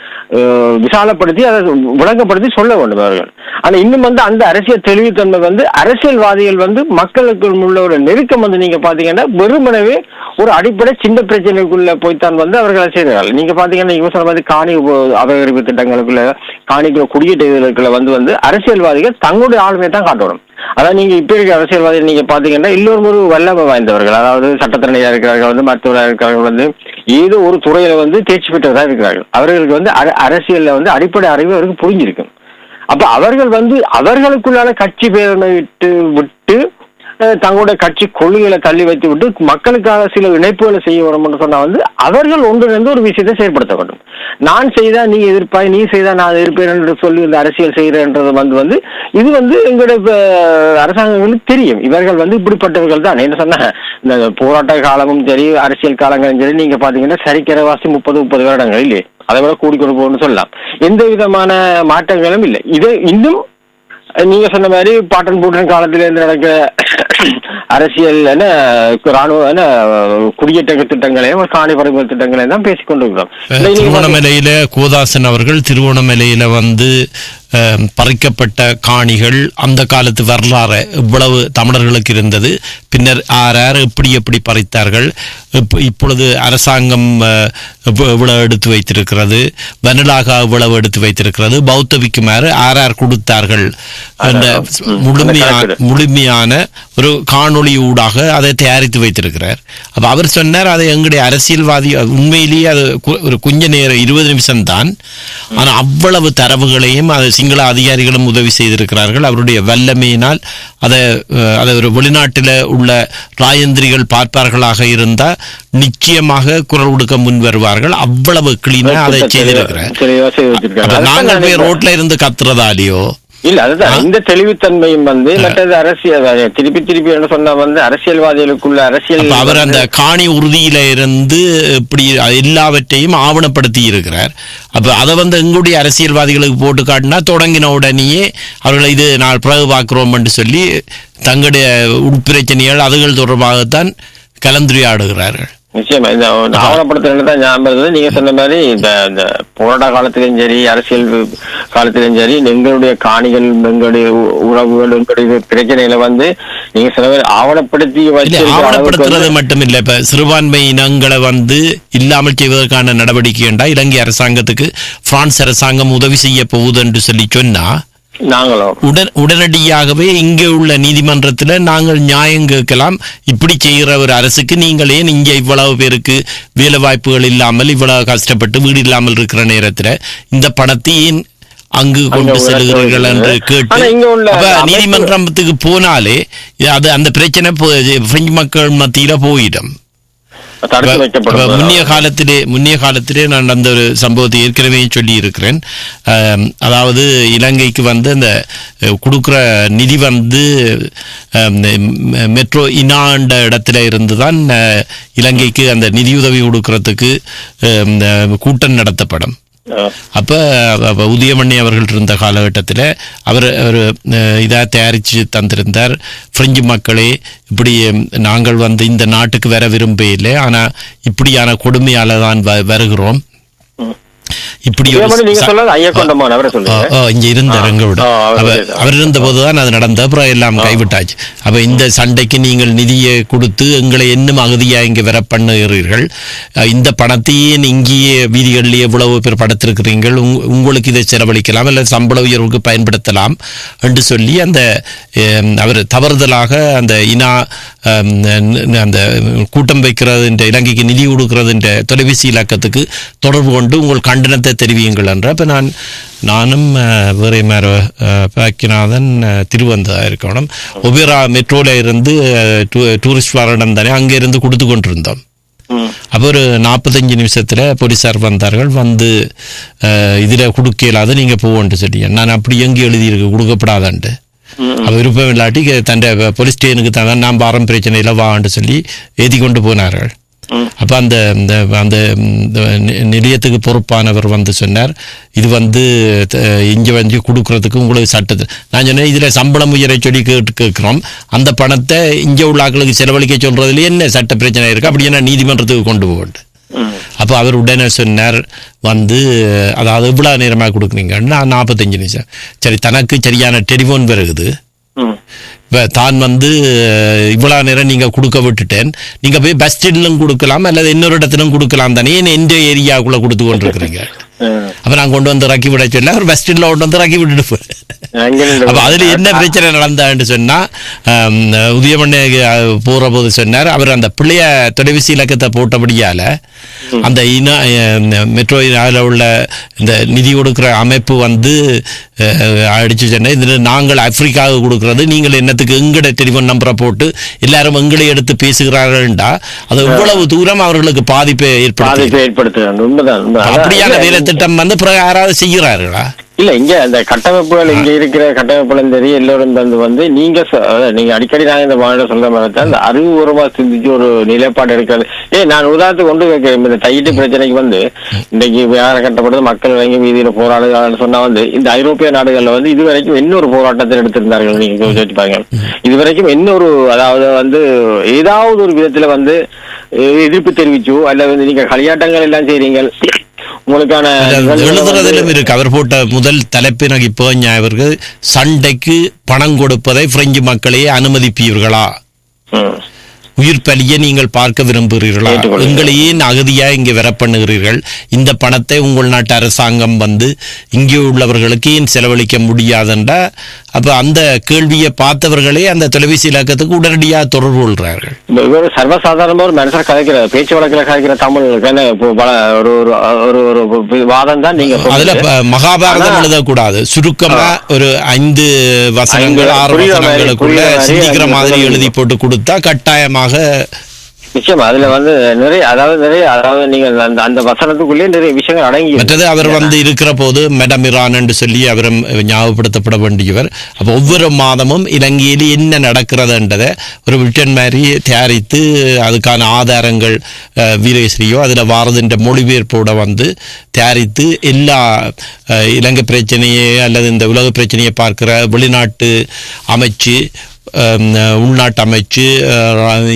விசாலப்படுத்தி அதை விளங்கப்படுத்தி சொல்ல வேண்டும் அவர்கள் ஆனா இன்னும் அந்த அரசியல் தெளிவுத்தன்மை அரசியல்வாதிகள் மக்களுக்கு உள்ள ஒரு நெருக்கம் நீங்க பாத்தீங்கன்னா வெறுமனவே ஒரு அடிப்படை சின்ன பிரச்சனைக்குள்ள போய்த்தான் அவர்கள் செய்கிறார்கள் நீங்க பாத்தீங்கன்னா இவங்க சொன்ன மாதிரி காணி அபகரிப்பு திட்டங்களுக்குள்ள காணிக்குள்ள குடியேற்றங்களுக்குள்ள அரசியல்வாதிகள் தங்களுடைய ஆளுமையை தான் காட்டணும் அதான் நீங்க இப்ப இருக்க அரசியல்வாதிகள் நீங்க பாத்தீங்கன்னா எல்லோரும் ஒரு வல்லமை வாய்ந்தவர்கள் அதாவது சட்டத்திறனையா இருக்கிறார்கள் மருத்துவராக இருக்கிறார்கள் ஏதோ ஒரு துறையில தேர்ச்சி பெற்றவராக இருக்கிறார்கள் அவர்களுக்கு அரசியல்ல அடிப்படை அறிவு அவருக்கு புரிஞ்சிருக்கும் அப்ப அவர்கள் அவர்களுக்குள்ளான கட்சி பேரனை விட்டு தங்களுடைய கட்சி கொள்கைகளை தள்ளி வைத்து விட்டு மக்களுக்காக சில இணைப்புகளை செய்ய வரும் சொன்னா அவர்கள் ஒன்றிணைந்து ஒரு விஷயத்தை செயல்படுத்த வேண்டும் நான் செய்தா நீ எதிர்ப்பாய் நீ செய்தா நான் எதிர்ப்பேன் என்று சொல்லி இந்த அரசியல் செய்யறன்றது இது எங்களுடைய அரசாங்கங்களுக்கு தெரியும் இவர்கள் இப்படிப்பட்டவர்கள் தான் என்ன சொன்ன இந்த போராட்ட காலமும் சரி அரசியல் காலங்களும் சரி நீங்க பாத்தீங்கன்னா சரிக்கரவாசி 30 வருடங்கள் இல்லையே அதை விட கூடிக்கொண்டு போகணும்னு சொல்லலாம் எந்த விதமான மாற்றங்களும் இல்லை இது இன்னும் நீங்க சொன்ன மாதிரி பாட்டன் பூட்டன் காலத்தில இருந்து நடக்கிற அரசியல் ராணுவ குடியேற்ற திட்டங்களையும் காணி பறிமுதல் திட்டங்களையும் தான் பேசிக்கொண்டிருக்கிறோம் திருவோணமலையில கோதாசன் அவர்கள் திருவோணமலையில பறிக்கப்பட்ட காணிகள் அந்த காலத்து வரலாறு இவ்வளவு தமிழர்களுக்கு இருந்தது பின்னர் யார் எப்படி பறித்தார்கள் இப்பொழுது அரசாங்கம் இவ்வளவு எடுத்து வைத்திருக்கிறது வனலாக இவ்வளவு எடுத்து வைத்திருக்கிறது பௌத்தவிக்குமாறு யார் கொடுத்தார்கள் என்ற முழுமையான ஒரு காணொளி ஊடாக அதை தயாரித்து வைத்திருக்கிறார் அப்ப அவர் சொன்னார் அதை எங்களுடைய அரசியல்வாதி உண்மையிலேயே அது ஒரு கொஞ்ச நேரம் 20 நிமிஷம் தான் ஆனா அவ்வளவு தரவுகளையும் அது சிங்கள அதிகாரிகளும் உதவி செய்திருக்கிறார்கள் அவருடைய வல்லமையினால் அதை ஒரு வெளிநாட்டில் உள்ள ராயந்திரிகள் பார்ப்பார்களாக இருந்தால் நிச்சயமாக குரல் கொடுக்க முன் வருவார்கள் அவ்வளவு கிளீனா அதை செய்திருக்கிறார் நாங்கள் போய் ரோட்ல இருந்து கத்துறதாலேயோ இல்ல அதுதான் இந்த தெளிவுத்தன்மையும் வந்து மற்றது அரசியல் திருப்பி என்ன சொன்னா வந்து அரசியல்வாதிகளுக்குள்ள அரசியல் அவர் அந்த காணி உறுதியில இருந்து இப்படி எல்லாவற்றையும் ஆவணப்படுத்தி இருக்கிறார். அப்ப அதை வந்து எங்களுடைய அரசியல்வாதிகளுக்கு போட்டு காட்டினா தொடங்கின உடனேயே அவர்கள் இது நான் பிறகு பார்க்கிறோம் என்று சொல்லி தங்களுடைய உட்பிரச்சனைகள் அதுகள் தொடர்பாகத்தான் கலந்துரையாடுகிறார்கள். நிச்சயமா இந்த ஆவணப்படுத்துறதுதான் ஞாபகம். நீங்க சொன்ன மாதிரி இந்த போராட்ட காலத்திலும் சரி அரசியல் காலத்திலும் சரி எங்களுடைய காணிகள் எங்களுடைய உறவுகள் எங்களுடைய பிரச்சனைகளை வந்து நீங்க சொன்ன மாதிரி ஆவணப்படுத்துறது மட்டும் இல்ல. இப்ப சிறுபான்மை இனங்களை வந்து இல்லாமல் செய்வதற்கான நடவடிக்கை என்றா இலங்கை அரசாங்கத்துக்கு பிரான்ஸ் அரசாங்கம் உதவி செய்ய போகுது என்று சொல்லி சொன்னா உடனடியாகவே இங்கே உள்ள நீதிமன்றத்தில் நாங்கள் நியாயம் கேட்கலாம். இப்படி செய்கிற ஒரு அரசுக்கு நீங்களே இங்க இவ்வளவு பேருக்கு வேலை வாய்ப்புகள் இல்லாமல் இவ்வளவு கஷ்டப்பட்டு வீடு இல்லாமல் இருக்கிற நேரத்தில் இந்த பணத்தை ஏன் அங்கு கொண்டு செல்கிறீர்கள் என்று கேட்டு நீதிமன்றத்துக்கு போனாலே அது அந்த பிரச்சனை பிரெஞ்சு மக்கள் மத்தியில போயிடும். முன்னிய காலத்திலே நான் அந்த ஒரு சம்பவத்தை ஏற்கனவே சொல்லி இருக்கிறேன். அதாவது இலங்கைக்கு வந்து அந்த கொடுக்குற நிதி வந்து மெட்ரோ இனாண்ட இடத்துல இருந்துதான் இலங்கைக்கு அந்த நிதியுதவி கொடுக்கறதுக்கு கூட்டம் நடத்தப்படும். அப்ப உதயமண்ணி அவர்கள் இருந்த காலகட்டத்தில் அவர் இதாக தயாரித்து தந்திருந்தார். பிரெஞ்சு மக்களே இப்படி நாங்கள் வந்து இந்த நாட்டுக்கு வர விரும்ப இல்லை, ஆனால் இப்படியான கொடுமையால தான் வருகிறோம். இப்படி இங்க இருந்த அவர் இருந்த போதுதான் அது நடந்த, அப்புறம் எல்லாம் கைவிட்டாச்சு. அப்ப இந்த சண்டைக்கு நீங்கள் நிதியை கொடுத்து எங்களை இன்னும் அகதியா இங்க வர பண்ணுகிறீர்கள், இந்த பணத்தையே இங்கேயே வீதிகளிலேயே எவ்வளவு பேர் படுத்திருக்கிறீர்கள், உங்களுக்கு இதை செலவழிக்கலாம் அல்ல சம்பள உயர்வுக்கு பயன்படுத்தலாம் என்று சொல்லி அந்த அவர் தவறுதலாக அந்த அந்த கூட்டம் வைக்கிறது என்ற இலங்கைக்கு நிதி கொடுக்கிறது என்ற தொலைபேசி இலக்கத்துக்கு தொடர்பு கொண்டு உங்கள் கண்டனத்தை தெரிவியுங்கள் என்ற. அப்போ நானும் வேற மேற பாக்கியநாதன் திருவந்ததாக இருக்கணும். ஒபேரா மெட்ரோல இருந்து டூரிஸ்ட் வாரிடம் தானே அங்கே இருந்து கொடுத்து கொண்டிருந்தோம். அப்போ ஒரு 45 நிமிஷத்துல போலீஸார் வந்தார்கள். வந்து இதுல கொடுக்க இல்லாத நீங்க போவோன்ட்டு சொல்லி நான் அப்படி எங்கே எழுதியிருக்கு கொடுக்கப்படாதான்ட்டு. அவர் விருப்பம் இல்லாட்டி தன் போலீஸ் ஸ்டேஷனுக்கு தான் நான் பாரம் பிரச்சனையில வான்னு சொல்லி ஏற்றி கொண்டு போனார்கள். அப்ப அந்த அந்த நிலையத்துக்கு பொறுப்பானவர் வந்து சொன்னார், இது வந்து இங்க வந்து கொடுக்கறதுக்கு உங்களுக்கு சட்டத்தை நான் சொன்னேன், இதுல சம்பளம் உயரை சொல்லி கேட்கிறோம், அந்த பணத்தை இங்க உள்ள ஆட்களுக்கு செலவழிக்க சொல்றதுல என்ன சட்ட பிரச்சனை இருக்கு, அப்படி என்ன நீதிமன்றத்துக்கு கொண்டு போகட்டு. அப்ப அவர் உடனே சொன்னார் வந்து அதாவது இவ்வளவு நேரமாக கொடுக்குறீங்கன்னா 45 நிமிஷம். சரி, தனக்கு சரியான டெலிபோன் வருகுது, தான் வந்து இவ்வளவு நேரம் நீங்க கொடுக்க விட்டுட்டேன், நீங்க போய் பஸ் ஸ்டாண்ட்லும் கொடுக்கலாம் அல்லது இன்னொரு இடத்திலும் கொடுக்கலாம் தானே, ஏன் எந்த ஏரியாவுக்குள்ள கொடுத்து கொண்டு இருக்கிறீங்க. அப்ப நான் கொண்டு வந்து இறக்கி விட சொல்ல அவர் பஸ் ஸ்டாண்ட்ல கொண்டு வந்து இறக்கி விட்டுட்டு அப்ப அதுல என்ன பிரச்சனை நடந்தான்னு சொன்னா உதயமண்ண போற போது சொன்னார், அவர் அந்த பிள்ளைய தொலைபேசி இலக்கத்தை போட்டபடியால அந்த மெட்ரோ உள்ள இந்த நிதி கொடுக்கிற அமைப்பு வந்து அடிச்சு சொன்ன, இதுல நாங்கள் ஆப்பிரிக்காவுக்கு கொடுக்கறது, நீங்கள் என்னத்துக்கு எங்கட டெலிபோன் நம்பரை போட்டு எல்லாரும் எங்களை எடுத்து பேசுகிறார்கள்டா, அது எவ்வளவு தூரம் அவர்களுக்கு பாதிப்பை ஏற்படுத்து. அப்படியான வேலை திட்டம் வந்து யாராவது செய்கிறார்களா? இல்ல இங்க அந்த கட்டமைப்புகள் இங்க இருக்கிற கட்டமைப்புகளும் சரி எல்லோரும் வந்து நீங்க அடிக்கடி நாங்க இந்த மாநில சொல்ற மாதிரி தான் அந்த அறிவுபூர்வமா சிந்திச்சு ஒரு நிலைப்பாடு இருக்கிறது. நான் உதாரணத்துக்கு கொண்டு வைக்கிறேன், இந்த டைட்டு பிரச்சனைக்கு வந்து இன்னைக்கு வியாபாரம் கட்டப்படுது, மக்கள் வாங்கி வீதியில போராடுகிறான்னு சொன்னா வந்து இந்த ஐரோப்பிய நாடுகள்ல வந்து இதுவரைக்கும் இன்னொரு போராட்டத்தை எடுத்திருந்தார்கள். நீங்க யோசிப்பாங்க, இதுவரைக்கும் இன்னொரு அதாவது வந்து ஏதாவது ஒரு விதத்துல வந்து எதிர்ப்பு தெரிவிச்சோ அல்ல வந்து நீங்க களியாட்டங்கள் எல்லாம் செய்றீங்க உங்களுக்கான எழுதுறதிலும் இருக்கு. அவர் போட்ட முதல் தலைப்பினக்கு இப்போ ஞாபகம், சண்டைக்கு பணம் கொடுப்பதை பிரெஞ்சு மக்களே அனுமதிப்பீர்களா, உயிர் பலியை நீங்கள் பார்க்க விரும்புகிறீர்களா, எங்களையே அகதியா இங்கே வர பண்ணுகிறீர்கள், இந்த பணத்தை உங்கள் நாட்டு அரசாங்கம் வந்து இங்கே உள்ளவர்களுக்கு ஏன் செலவழிக்க முடியாதுன்றா. அப்ப அந்த கேள்வியை பார்த்தவர்களே அந்த தொலைபேசி இலக்கத்துக்கு உடனடியாக தொடர்பு கொள்றார்கள். சர்வசாதாரணமா ஒரு மனுஷர் கதைக்கிற பேச்சு வழக்கில் கதைக்கிற தமிழ் ஒரு வாதம் தான். நீங்க அதுல மகாபாரதம் எழுதக்கூடாது, சுருக்கமா ஒரு 5 வசனங்கள் 6 வசனங்களுக்குள்ள சிந்திக்கிற மாதிரி எழுதி போட்டு கொடுத்தா கட்டாயமாக நிச்சயமா அதுல நிறைய நீங்கள் அந்த வசனத்துக்குள்ளே நிறைய விஷயங்கள் அடங்கி. மற்றது அவர் இருக்கிற போது மேடம் இரான் என்று சொல்லி அவரும் ஞாபகப்படுத்தப்பட வேண்டியவர். அப்போ ஒவ்வொரு மாதமும் இலங்கையில் என்ன நடக்கிறதுன்றதை ஒரு விட்டன் மாதிரி தயாரித்து அதுக்கான ஆதாரங்கள் வீரேஸ்வரியோ அதில் வாரதுன்ற மொழிபெயர்ப்போட தயாரித்து எல்லா இலங்கை பிரச்சனையை அல்லது இந்த உலக பிரச்சனையை பார்க்கிற வெளிநாட்டு அமைச்சு, உள்நாட்டு அமைச்சு,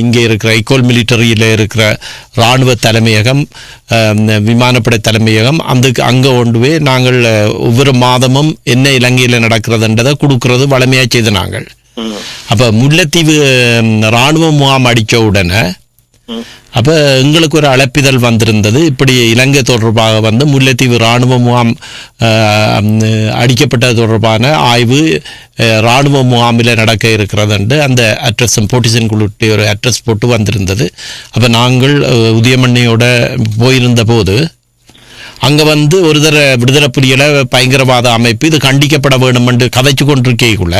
இங்கே இருக்கிற ஈக்குவல் மிலிட்டரியில் இருக்கிற இராணுவ தலைமையகம், விமானப்படை தலைமையகம் அங்கே கொண்டு போய் நாங்கள் ஒவ்வொரு மாதமும் என்ன இலங்கையில் நடக்கிறதுன்றதை கொடுக்கறது வளமையாக செய்து நாங்கள். அப்போ முல்லைத்தீவு இராணுவ முகாம் அடித்த உடனே அப்போ எங்களுக்கு ஒரு அழைப்பிதழ் வந்திருந்தது. இப்படி இலங்கை தொடர்பாக முல்லைத்தீவு இராணுவ முகாம் அடிக்கப்பட்டது தொடர்பான ஆய்வு இராணுவ முகாமில் நடக்க இருக்கிறது அந்த அட்ரஸ் போட்டிசன் குழுடைய ஒரு அட்ரஸ் போட்டு வந்திருந்தது. அப்போ நாங்கள் உதயமண்ணியோட போயிருந்த போது அங்கே ஒரு தர விடுதலை புலிகளை பயங்கரவாத அமைப்பு இது கண்டிக்கப்பட வேண்டும் என்று கதைச்சு கொண்டிருக்கேக்குள்ள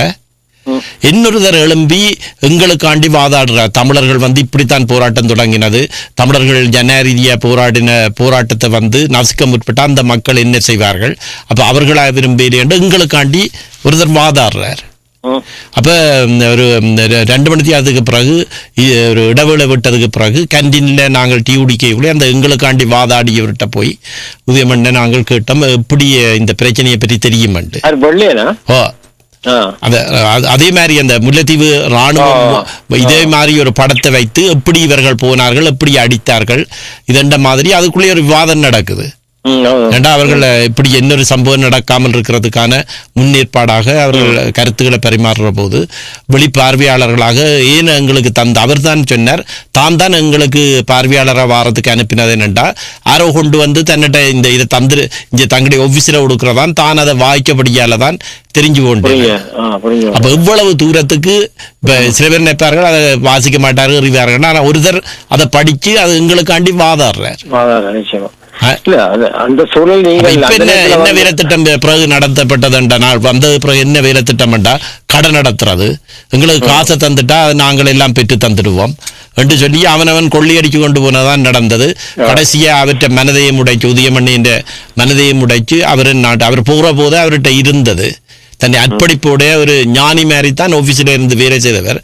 இன்னொரு தர எழும்பி எங்களுக்காண்டி வாதாடுறார். தமிழர்கள் இப்படித்தான் போராட்டம் தொடங்கினது, தமிழர்கள் ஜனரீதியா போராடின போராட்டத்தை நசுக்க முற்பட்ட அந்த மக்கள் என்ன செய்வார்கள், அப்ப அவர்களாக விரும்பல என்று எங்களுக்காண்டி ஒருத்தர் வாதாடுறார். அப்ப ஒரு 2 மணி நேரத்துக்கு பிறகு ஒரு இடைவேளை விட்டதுக்கு பிறகு கேன்டீன்ல நாங்கள் டீ குடிக்கக்குள்ளே அந்த எங்களுக்காண்டி வாதாடியவர்கிட்ட போய் உதயமண்ண நாங்கள் கேட்டோம் இப்படி இந்த பிரச்சனையை பற்றி தெரியுமெண்டு. அதே மாதிரி அந்த முல்லைத்தீவு ராணுவம் இதே மாதிரி ஒரு படத்தை வைத்து எப்படி இவர்கள் போனார்கள், எப்படி அடித்தார்கள், இதெண்ட மாதிரி அதுக்குள்ளே ஒரு விவாதம் நடக்குது. ஏண்டா அவர்கள் இப்படி இன்னொரு சம்பவம் நடக்காமல் இருக்கிறதுக்கான முன்னேற்பாடாக அவர்கள் கருத்துக்களை பரிமாறுற போது வெளிப்பார்வையாளர்களாக ஏன் எங்களுக்கு அவர் தான் சொன்னார், தான் எங்களுக்கு பார்வையாளராக வாரத்துக்கு அனுப்பினது என்னண்டா யாரோ கொண்டு தன்னிட்ட இதை தந்து இங்க தங்களுடைய ஆபீஸ்ல கொடுக்கறதான் தான் அதை வாய்க்கப்படியால தான் தெரிஞ்சு கொண்டு. அப்ப இவ்வளவு தூரத்துக்கு சில பேர் நினைப்பார்கள் அதை வாசிக்க மாட்டார்கள், அறிவார்கள். ஆனா ஒருத்தர் அதை படிச்சு அது எங்களுக்காண்டி வாதாடுறார். அந்த சூழல் என்ன வேலை திட்டம் பிறகு நடத்தப்பட்டதுண்டா நாள் வந்தது பிறகு என்ன வேலை திட்டம் கடை நடத்துறது, எங்களுக்கு காசை தந்துட்டா நாங்கள் எல்லாம் பெற்று தந்துடுவோம் என்று சொல்லி அவனவன் கொள்ளையடிச்சு கொண்டு போனதான் நடந்தது. கடைசியா அவற்றை மனதையும் உடைச்சு உதயமண்ணின் மனதையும் உடைச்சு அவர் போற போது அவர்கிட்ட இருந்தது தன்னை அர்ப்பணிப்போட ஒரு ஞானி மாதிரி தான் ஆபீஸ்ல இருந்து வேலை செய்தவர்.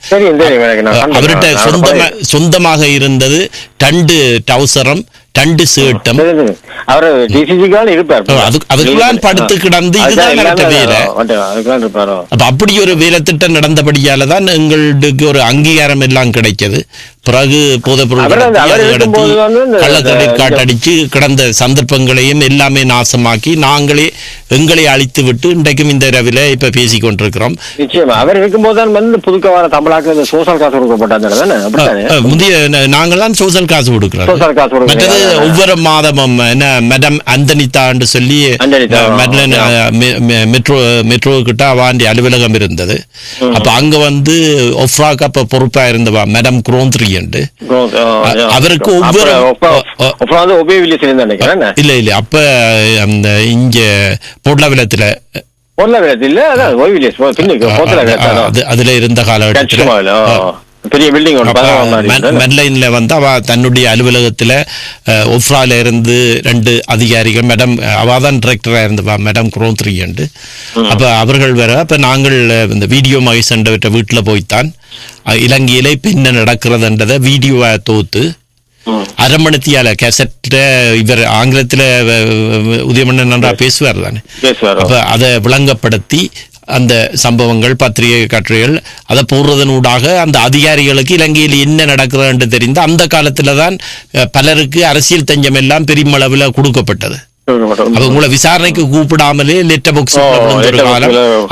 அவர்கிட்ட சொந்தமாக இருந்தது 2 டவுசரம் 2 ஷர்ட்டும் அதுக்குள்ளான் படுத்து கிடந்து இதுதான் வேலை. அப்ப அப்படி ஒரு வேலை திட்டம் நடந்தபடியால தான் எங்களுக்கு ஒரு அங்கீகாரம் எல்லாம் கிடைச்சது. பிறகு போதைப்பொருள் கள்ளத்தொழில் காட்டடிச்சு கிடந்த சந்தர்ப்பங்களையும் எல்லாமே நாசமாக்கி நாங்களே எங்களை அழித்து விட்டு இன்றைக்கும் இந்த இரவில இப்ப பேசிக் கொண்டிருக்கிறோம். நிச்சயமா அவர் இருக்கும்போது புதுக்கவார தமிழாக்கு சோசியல் காசு கொடுக்கப்பட்டாங்க. முந்தைய நாங்கள் தான் சோசியல் காசு கொடுக்கிறோம். மற்றது ஒவ்வொரு மாதமும் என்ன மேடம் அந்தனிதா என்று சொல்லி மெட்ரோ கிட்ட அவாண்டி அலுவலகம் இருந்தது. அப்ப அங்க ஒஃப்ராக்கு அப்ப பொறுப்பா இருந்தவா மேடம் குரோந்திரி என்று அவருக்கு ஒவ்வொரு இல்ல அப்ப அந்த இங்க பொருளாவிலத்துல அதுல இருந்த காலகட்டத்தில் பெரிய பில்டிங் மெட்லைன்ல அவ தன்னுடைய அலுவலகத்துல ஒஃப்ரால இருந்து 2 அதிகாரிகள் மேடம் அவாதான் டிரெக்டரா இருந்தவா மேடம் குரோந்திரி என்று. அப்ப அவர்கள் வேற அப்ப நாங்கள் இந்த வீடியோ மகேசன் வீட்டுல போய்த்தான் இலங்கையில பின்ன நடக்கிறதுன்றத வீடியோவை தோத்து அரமணத்தியால கேசட்ல இவர் ஆங்கிலத்துல உதயமண்ணன் நன்றா பேசுவார் தானே, அப்ப அதை விளங்கப்படுத்தி அந்த சம்பவங்கள் பத்திரிகை கட்டுரைகள் அதை போடுறதனூடாக அந்த அதிகாரிகளுக்கு இலங்கையில் என்ன நடக்கிறது என்று தெரிந்து அந்த காலத்துல தான் பலருக்கு அரசியல் தஞ்சம் எல்லாம் பெருமளவில் கொடுக்கப்பட்டது. அப்ப உங்களை விசாரணைக்கு கூப்பிடாமலே லெட்டர் பாக்ஸ்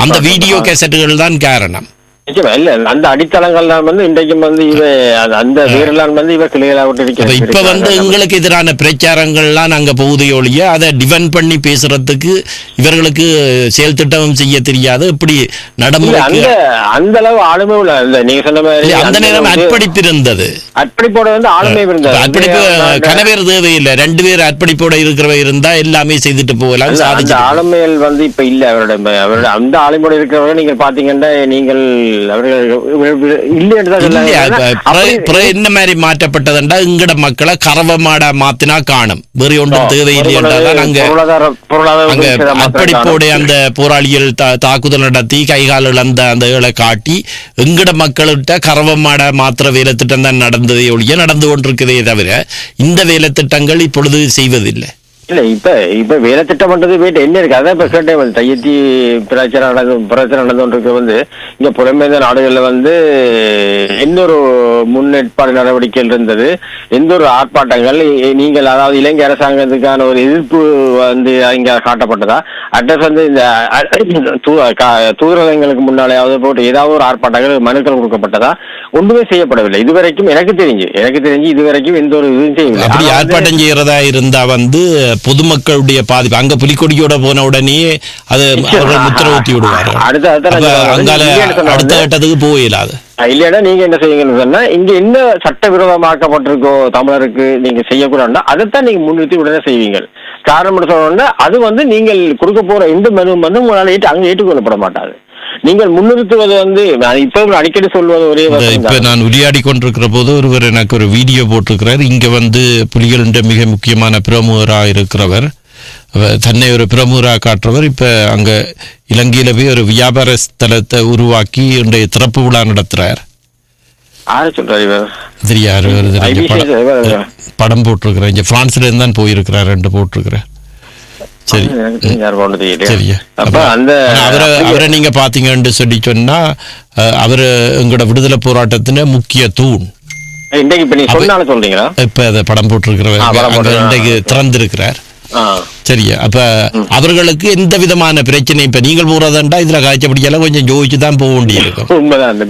அந்த வீடியோ கேசட்டுகள் தான் காரணம். அந்த அடித்தளங்கள் இன்றைக்கும் அந்த வீரெல்லாம் இவ கிளைகளாக இப்ப எங்களுக்கு எதிரான பிரச்சாரங்கள்லாம் அங்க போகுது ஒழிய அதை டிஃபெண்ட் பண்ணி பேசுறதுக்கு இவர்களுக்கு செயல் திட்டமும் செய்ய தெரியாது. இப்படி நடைமுறை அந்த அளவு ஆளுமை உள்ள நீங்க சொன்ன மாதிரி அந்த நேரம் அர்ப்பணிப்பு இருந்தது. அர்ப்பணிப்போட ஆளுமை இருந்தது. அர்ப்பணிப்பு கனவேறு தேவையில்லை, 2 பேர் அர்ப்பணிப்போட இருக்கிறவ இருந்தா எல்லாமே செய்துட்டு போகலாம். ஆளுமைகள் இப்ப இல்ல அவரோட அந்த ஆளுமையோட இருக்கிறவங்க நீங்க பாத்தீங்கன்னா நீங்கள் இல்ல, என்ன மாதிரி மாற்றப்பட்டதுண்டா எங்கட மக்களை கறவ மாடா மாத்தினா காணும், வேறு ஒன்றும் தேவையில்லையென்றால் அங்க அர்ப்பணிப்போட அந்த போராளிகள் தாக்குதல் நடத்தி கைகால் இழந்த அந்த காட்டி எங்கட மக்கள்கிட்ட கறவ மாடா மாத்திர வேலை திட்டம் தான் நடந்ததே ஒழிய நடந்து கொண்டிருக்கிறதே தவிர இந்த வேலை திட்டங்கள் இப்பொழுது செய்வதில்லை. இல்ல இப்ப வேலை திட்டம் பண்றது போயிட்டு என்ன இருக்கு, அதான் இப்ப கேட்டேன். தையத்தி பிரச்சனை நடந்து வந்து இங்க புலம்பெயர்ந்த நாடுகள்ல எந்த ஒரு முன்னேற்பாடு நடவடிக்கைகள் இருந்தது, எந்த ஒரு ஆர்ப்பாட்டங்கள் நீங்கள் அதாவது இலங்கை அரசாங்கத்துக்கான ஒரு எதிர்ப்பு இங்க காட்டப்பட்டதா, அட்ரஸ் இந்த தூதரகங்களுக்கு முன்னாலேயாவது போட்டு ஏதாவது ஒரு ஆர்ப்பாட்டங்கள் மனுக்கள் கொடுக்கப்பட்டதா, ஒன்றுமே செய்யப்படவில்லை இதுவரைக்கும். எனக்கு தெரிஞ்சு இதுவரைக்கும் எந்த ஒரு இதுவும் செய்யவில்லை. அப்படி ஆர்ப்பாட்டம் செய்யறதா இருந்தா பொதுமக்களுடைய பாதிப்பு அங்க புலிக்கொடியோட போன உடனே அது முத்திரவுத்தி விடுவார்கள். அடுத்த கட்டத்துக்கு போயிடாது. இல்லையா நீங்க என்ன செய்யுங்கன்னு சொன்னா, இங்க என்ன சட்டவிரோதமாக்கப்பட்டிருக்கோ தமிழருக்கு நீங்க செய்யக்கூடாதுன்னா அதைத்தான் நீங்க முன்னிறுத்தி உடனே செய்வீங்க. காரணம் சொன்னா அது நீங்கள் கொடுக்க போற இந்த மெனு உங்களால அங்க ஏற்றுக்கொள்ளப்பட மாட்டாது. நீங்கள் முன்னிறுத்துவது இப்ப அடிக்கடி சொல்வது ஒரே இப்ப நான் உரையாடி கொண்டிருக்கிற போது ஒருவர் எனக்கு ஒரு வீடியோ போட்டிருக்கிறார். இங்க புலிகள் மிக முக்கியமான பிரமுகராக இருக்கிறவர், தன்னை ஒரு பிரமுகராக காட்டுறவர் இப்ப அங்க இலங்கையில போய் ஒரு வியாபார ஸ்தலத்தை உருவாக்கி இன்றைய திறப்பு விழா நடத்துறார். படம் போட்டிருக்கிறேன். இங்க பிரான்ஸ்ல இருந்து தான் போயிருக்கிறார், 2 போட்டிருக்கிறேன். சரி, அவரை நீங்க பாத்தீங்கன்னு சொல்லி சொன்னா அவரு எங்களோட விடுதலை போராட்டத்தின முக்கிய தூண். இப்ப அதை படம் போட்டிருக்கிறவர் இன்றைக்கு திறந்திருக்கிறார். சரியா, அப்ப அவர்களுக்கு எந்த விதமான பிரச்சனை இப்ப நீங்கள் போறதுண்டா இதுல காய்ச்சப்படியெல்லாம் கொஞ்சம் ஜோதிச்சுதான் போக வேண்டியிருக்கும். உண்மைதான்.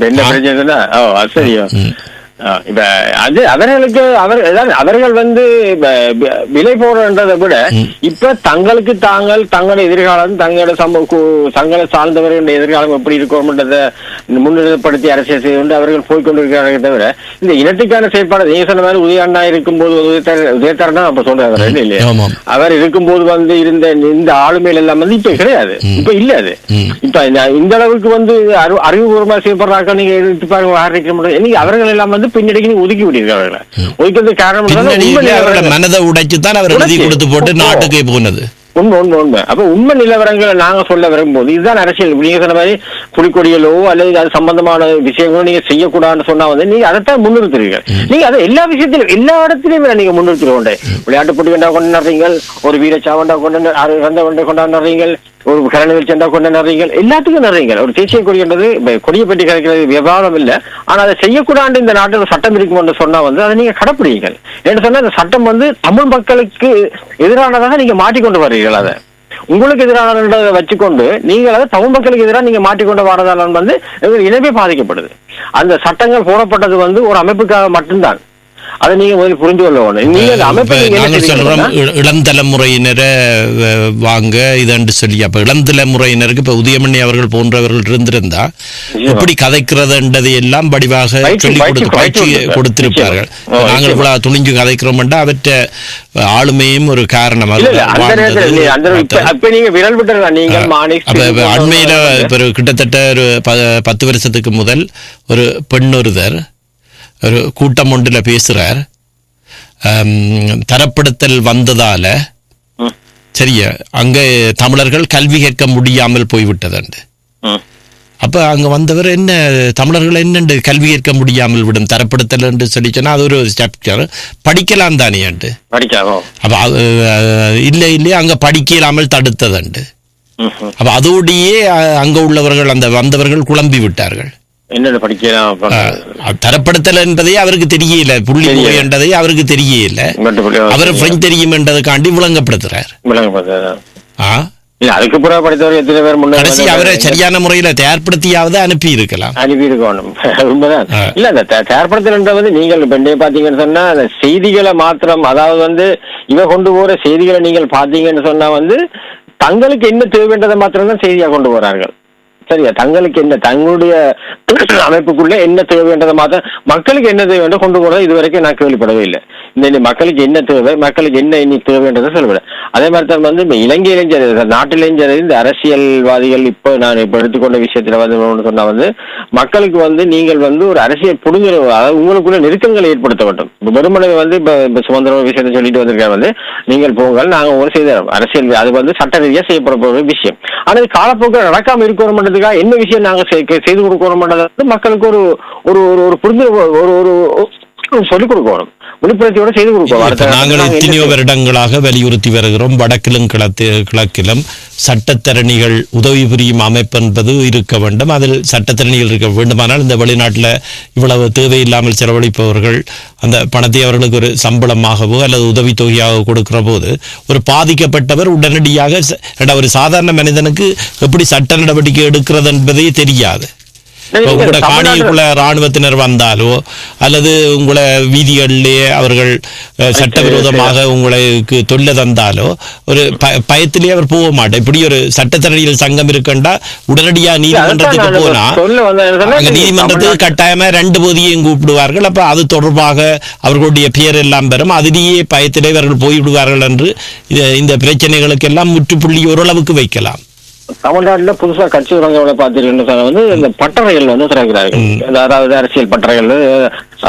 இப்ப அது அவர்களுக்கு அவர்கள் விலை போடுறதை விட இப்ப தங்களுக்கு தங்களுடைய எதிர்காலம் தங்களை சார்ந்தவர்களுடைய எதிர்காலம் எப்படி இருக்கோம்ன்றதை முன்னிலைப்படுத்தி அரசியல் செய்து கொண்டு அவர்கள் போய்கொண்டிருக்கிறார்கள் தவிர இந்த இனத்துக்கான செயற்பாடு நீங்க சொன்ன மாதிரி உதயண்ணா இருக்கும்போது உதயத்தரனா அப்ப சொல்றாரு இல்லையா, அவர் இருக்கும்போது இருந்த இந்த ஆளுமையில எல்லாம் இப்ப கிடையாது, இப்ப இல்ல. அது இப்ப இந்த அளவுக்கு அறிவுபூர்வமா செய்யப்படுறாங்க. நீங்க அவர்கள் எல்லாம் பின்னடைக்கு ஒதுக்கி விடுகிறார்கள். ஒதுக்கிறது காரணம் மனதை உடைச்சுதான் அவர் எழுதி கொடுத்து போட்டு நாட்டுக்கே போனது. உண்மை. அப்ப உண்மை நிலவரங்களை நாங்க சொல்ல வரும்போது இதுதான் அரசியல். நீங்க சொன்ன மாதிரி புலிக்கொடிகளோ அல்லது அது சம்பந்தமான விஷயங்களோ நீங்க செய்யக்கூடாதுன்னு சொன்னா நீங்க அதைத்தான் முன்னிறுத்துறீங்க. நீங்க அதை எல்லா விஷயத்திலும் எல்லா இடத்துலயும் நீங்க முன்னிறுத்துறோண்டே. விளையாட்டு போட்டி கொண்டா கொண்டாடுறீங்க, ஒரு வீரச்சாவண்டா கொண்டாடுறீங்க, ஒரு கரணவில் சென்றா கொண்டாடுறீங்க, எல்லாத்துக்கும் நிறைய ஒரு தேசிய கொடின்றது கொடியை பற்றி கிடைக்கிறது விவாதம் இல்லை. ஆனா அதை செய்யக்கூடாது இந்த நாட்டில் சட்டம் இருக்கும் என்று சொன்னா அதை நீங்க கடைப்பிடிங்க. என்று சொன்னா அந்த சட்டம் தமிழ் மக்களுக்கு எதிரானதாக நீங்க மாற்றிக்கொண்டு வருவீர்கள். அதை உங்களுக்கு எதிரானதை வச்சுக்கொண்டு நீங்கள் அதை தமிழ் மக்களுக்கு எதிராக நீங்க மாற்றிக்கொண்டு வரதால இணைப்பே பாதிக்கப்படுது. அந்த சட்டங்கள் போடப்பட்டது ஒரு அமைப்புக்காக மட்டும்தான். அதை நீங்க முதலில் புரிந்து கொள்ள இளம் தலைமுறையினரை வாங்க இதன்று சொல்லி அப்ப இளம் தலைமுறையினருக்கு இப்ப உதயமணி அவர்கள் போன்றவர்கள் இருந்திருந்தா எப்படி கதைக்கிறதுன்றதை எல்லாம் வடிவாக சொல்லி பயிற்சி கொடுத்திருப்பார்கள். நாங்கள் இவ்வளவு துணிஞ்சு கதைக்கிறோம்டா அவற்றை ஆளுமையும் ஒரு காரணம். அண்மையில இப்ப கிட்டத்தட்ட ஒரு 10 வருஷத்துக்கு முதல் ஒரு பெண் ஒரு கூட்டம் ஒன்றில் பேசுறார். தரப்படுத்தல் வந்ததால சரியா அங்க தமிழர்கள் கல்வி கேட்க முடியாமல் போய்விட்டது. அப்ப அங்க வந்தவர் என்ன தமிழர்கள் என்ன கல்வி கேட்க முடியாமல் விடும் தரப்படுத்தல் என்று சொல்லி சொன்னா அது ஒரு சாப்டர் படிக்கலாம் தானே அண்டு அப்ப இல்ல அங்க படிக்கலாமல் தடுத்தது. அப்ப அதோடையே அங்க உள்ளவர்கள் அந்த வந்தவர்கள் குழம்பி விட்டார்கள். என்ன படிக்கலாம் தரப்படுத்தல் என்பதே அவருக்கு தெரியல, புள்ளி என்றதை அவருக்கு தெரியல. அவர் பிரெஞ்சு தெரியும் என்றதுக்காண்டி விளங்கப்படுத்துறார். அதுக்கு பிறகு படித்தவர் எத்தனை பேர் கடைசி அவரை சரியான முறையில தயார்படுத்தியாவது அனுப்பி இருக்கணும். உண்மைதான். இல்ல அந்த தயார்படுத்தல் நீங்கள் பெண்ணே பாத்தீங்கன்னு சொன்னா அந்த செய்திகளை மாத்திரம், அதாவது இவ கொண்டு போற செய்திகளை நீங்கள் பாத்தீங்கன்னு சொன்னா தங்களுக்கு என்ன தேவைன்றதை மாத்திரம் தான் செய்தியா கொண்டு போறார்கள். சரியா, தங்களுக்கு என்ன தங்களுடைய அமைப்புக்குள்ள என்ன தேவைன்றதை மாத்த மக்களுக்கு என்ன தேவை கொண்டு போறது இதுவரைக்கும் நான் கேள்விப்படவே இல்லை. இந்த மக்களுக்கு என்ன தேவை, மக்களுக்கு என்ன இனி தேவைன்றதை சொல்லப்பட. அதே மாதிரி தான் வந்து இந்த இலங்கையிலும் சரி நாட்டிலையும் சரி இந்த அரசியல்வாதிகள் இப்ப நான் இப்ப எடுத்துக்கொண்ட விஷயத்துல வந்து சொன்னா வந்து மக்களுக்கு வந்து நீங்கள் வந்து ஒரு அரசியல் புரிந்துணர்வு, அதாவது உங்களுக்குள்ள நெருக்கங்களை ஏற்படுத்த வேண்டும். வெறுமனை வந்து இப்ப சுதந்திர விஷயத்தை சொல்லிட்டு வந்திருக்காங்க வந்து நீங்கள் போங்கள் நாங்க ஒரு செய்த அரசியல் அது வந்து சட்ட ரீதியா செய்யப்பட போற விஷயம். ஆனா காலப்போக்கில் நடக்காம இருக்கணும்ன்றதுக்காக என்ன விஷயம் நாங்க செய்து கொடுக்கணும்ன்றது மக்களுக்கு ஒரு ஒரு ஒரு புரிந்துணர்வு ஒரு சொல்லிக் கொடுக்கணும், விழிப்புணர்ச்சியோட செய்து கொடுக்கணும். நாங்கள் எத்தனையோ வருடங்களாக வலியுறுத்தி வருகிறோம். வடக்கிலும் கிழக்கிலும் சட்டத்தரணிகள் உதவி புரியும் அமைப்பு என்பது இருக்க வேண்டும். அதில் சட்டத்தரணிகள் இருக்க வேண்டுமானால் இந்த வெளிநாட்டில் இவ்வளவு தேவையில்லாமல் செலவழிப்பவர்கள் அந்த பணத்தை அவர்களுக்கு ஒரு சம்பளமாகவோ அல்லது உதவித்தொகையாக கொடுக்கிற போது ஒரு பாதிக்கப்பட்டவர் உடனடியாக ஒரு சாதாரண மனிதனுக்கு எப்படி சட்ட நடவடிக்கை எடுக்கிறது என்பதே தெரியாது. உங்களோட காணிக்குள்ள ராணுவத்தினர் வந்தாலோ அல்லது உங்களை வீதிகளிலேயே அவர்கள் சட்டவிரோதமாக உங்களுக்கு தொல்லை தந்தாலோ ஒரு பயத்திலேயே அவர் போக மாட்டார். இப்படி ஒரு சட்டத்தரணிகள் சங்கம் இருக்குண்டா உடனடியா நீதிமன்றத்துக்கு போனா அங்க நீதிமன்றத்துக்கு கட்டாயமா 2 போதியையும் கூப்பிடுவார்கள். அப்ப அது தொடர்பாக அவர்களுடைய பெயர் எல்லாம் பெறும். அதிலேயே பயத்திலே அவர்கள் போய்விடுவார்கள் என்று இந்த பிரச்சனைகளுக்கு எல்லாம் முற்றுப்புள்ளி ஓரளவுக்கு வைக்கலாம். தமிழ்நாட்டுல புதுசா கட்சி தொடங்கவங்களை பார்த்தீங்கன்னு வந்து இந்த பட்டறைகள் வந்து திறக்கிறார்கள். அதாவது அரசியல் பட்டறைகள்,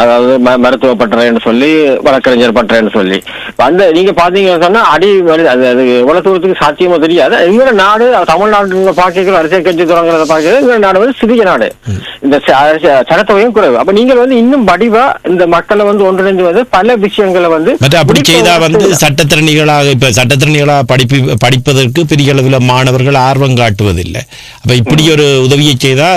அதாவது மருத்துவ பட்டறைன்னு சொல்லி வழக்கறிஞர் பட்டறைன்னு சொல்லி அந்த நீங்க பாத்தீங்கன்னு சொன்னா அடி அது எவ்வளவு தூரத்துக்கு சாத்தியமோ தெரியாது. எங்களோட நாடு தமிழ்நாட்டு பாக்கிகள் அரசியல் கட்சி தொடங்குறத பாக்கிறது எங்களோட நாடு வந்து சிறிய நாடு, இந்த சனத்தொகையும் குறைவு. அப்ப நீங்கள் வந்து இன்னும் வடிவா இந்த மக்களை வந்து ஒன்றிணைந்து வந்து பல விஷயங்களை வந்து அப்படி செய்தா வந்து சட்டத்திறனிகளாக இப்ப சட்டத்திறனிகளாக படிப்பதற்கு பெரிய அளவில் மாணவர்கள் ஆர்வம் காட்டுவதில்லை. அப்ப இப்படி ஒரு உதவியை செய்தா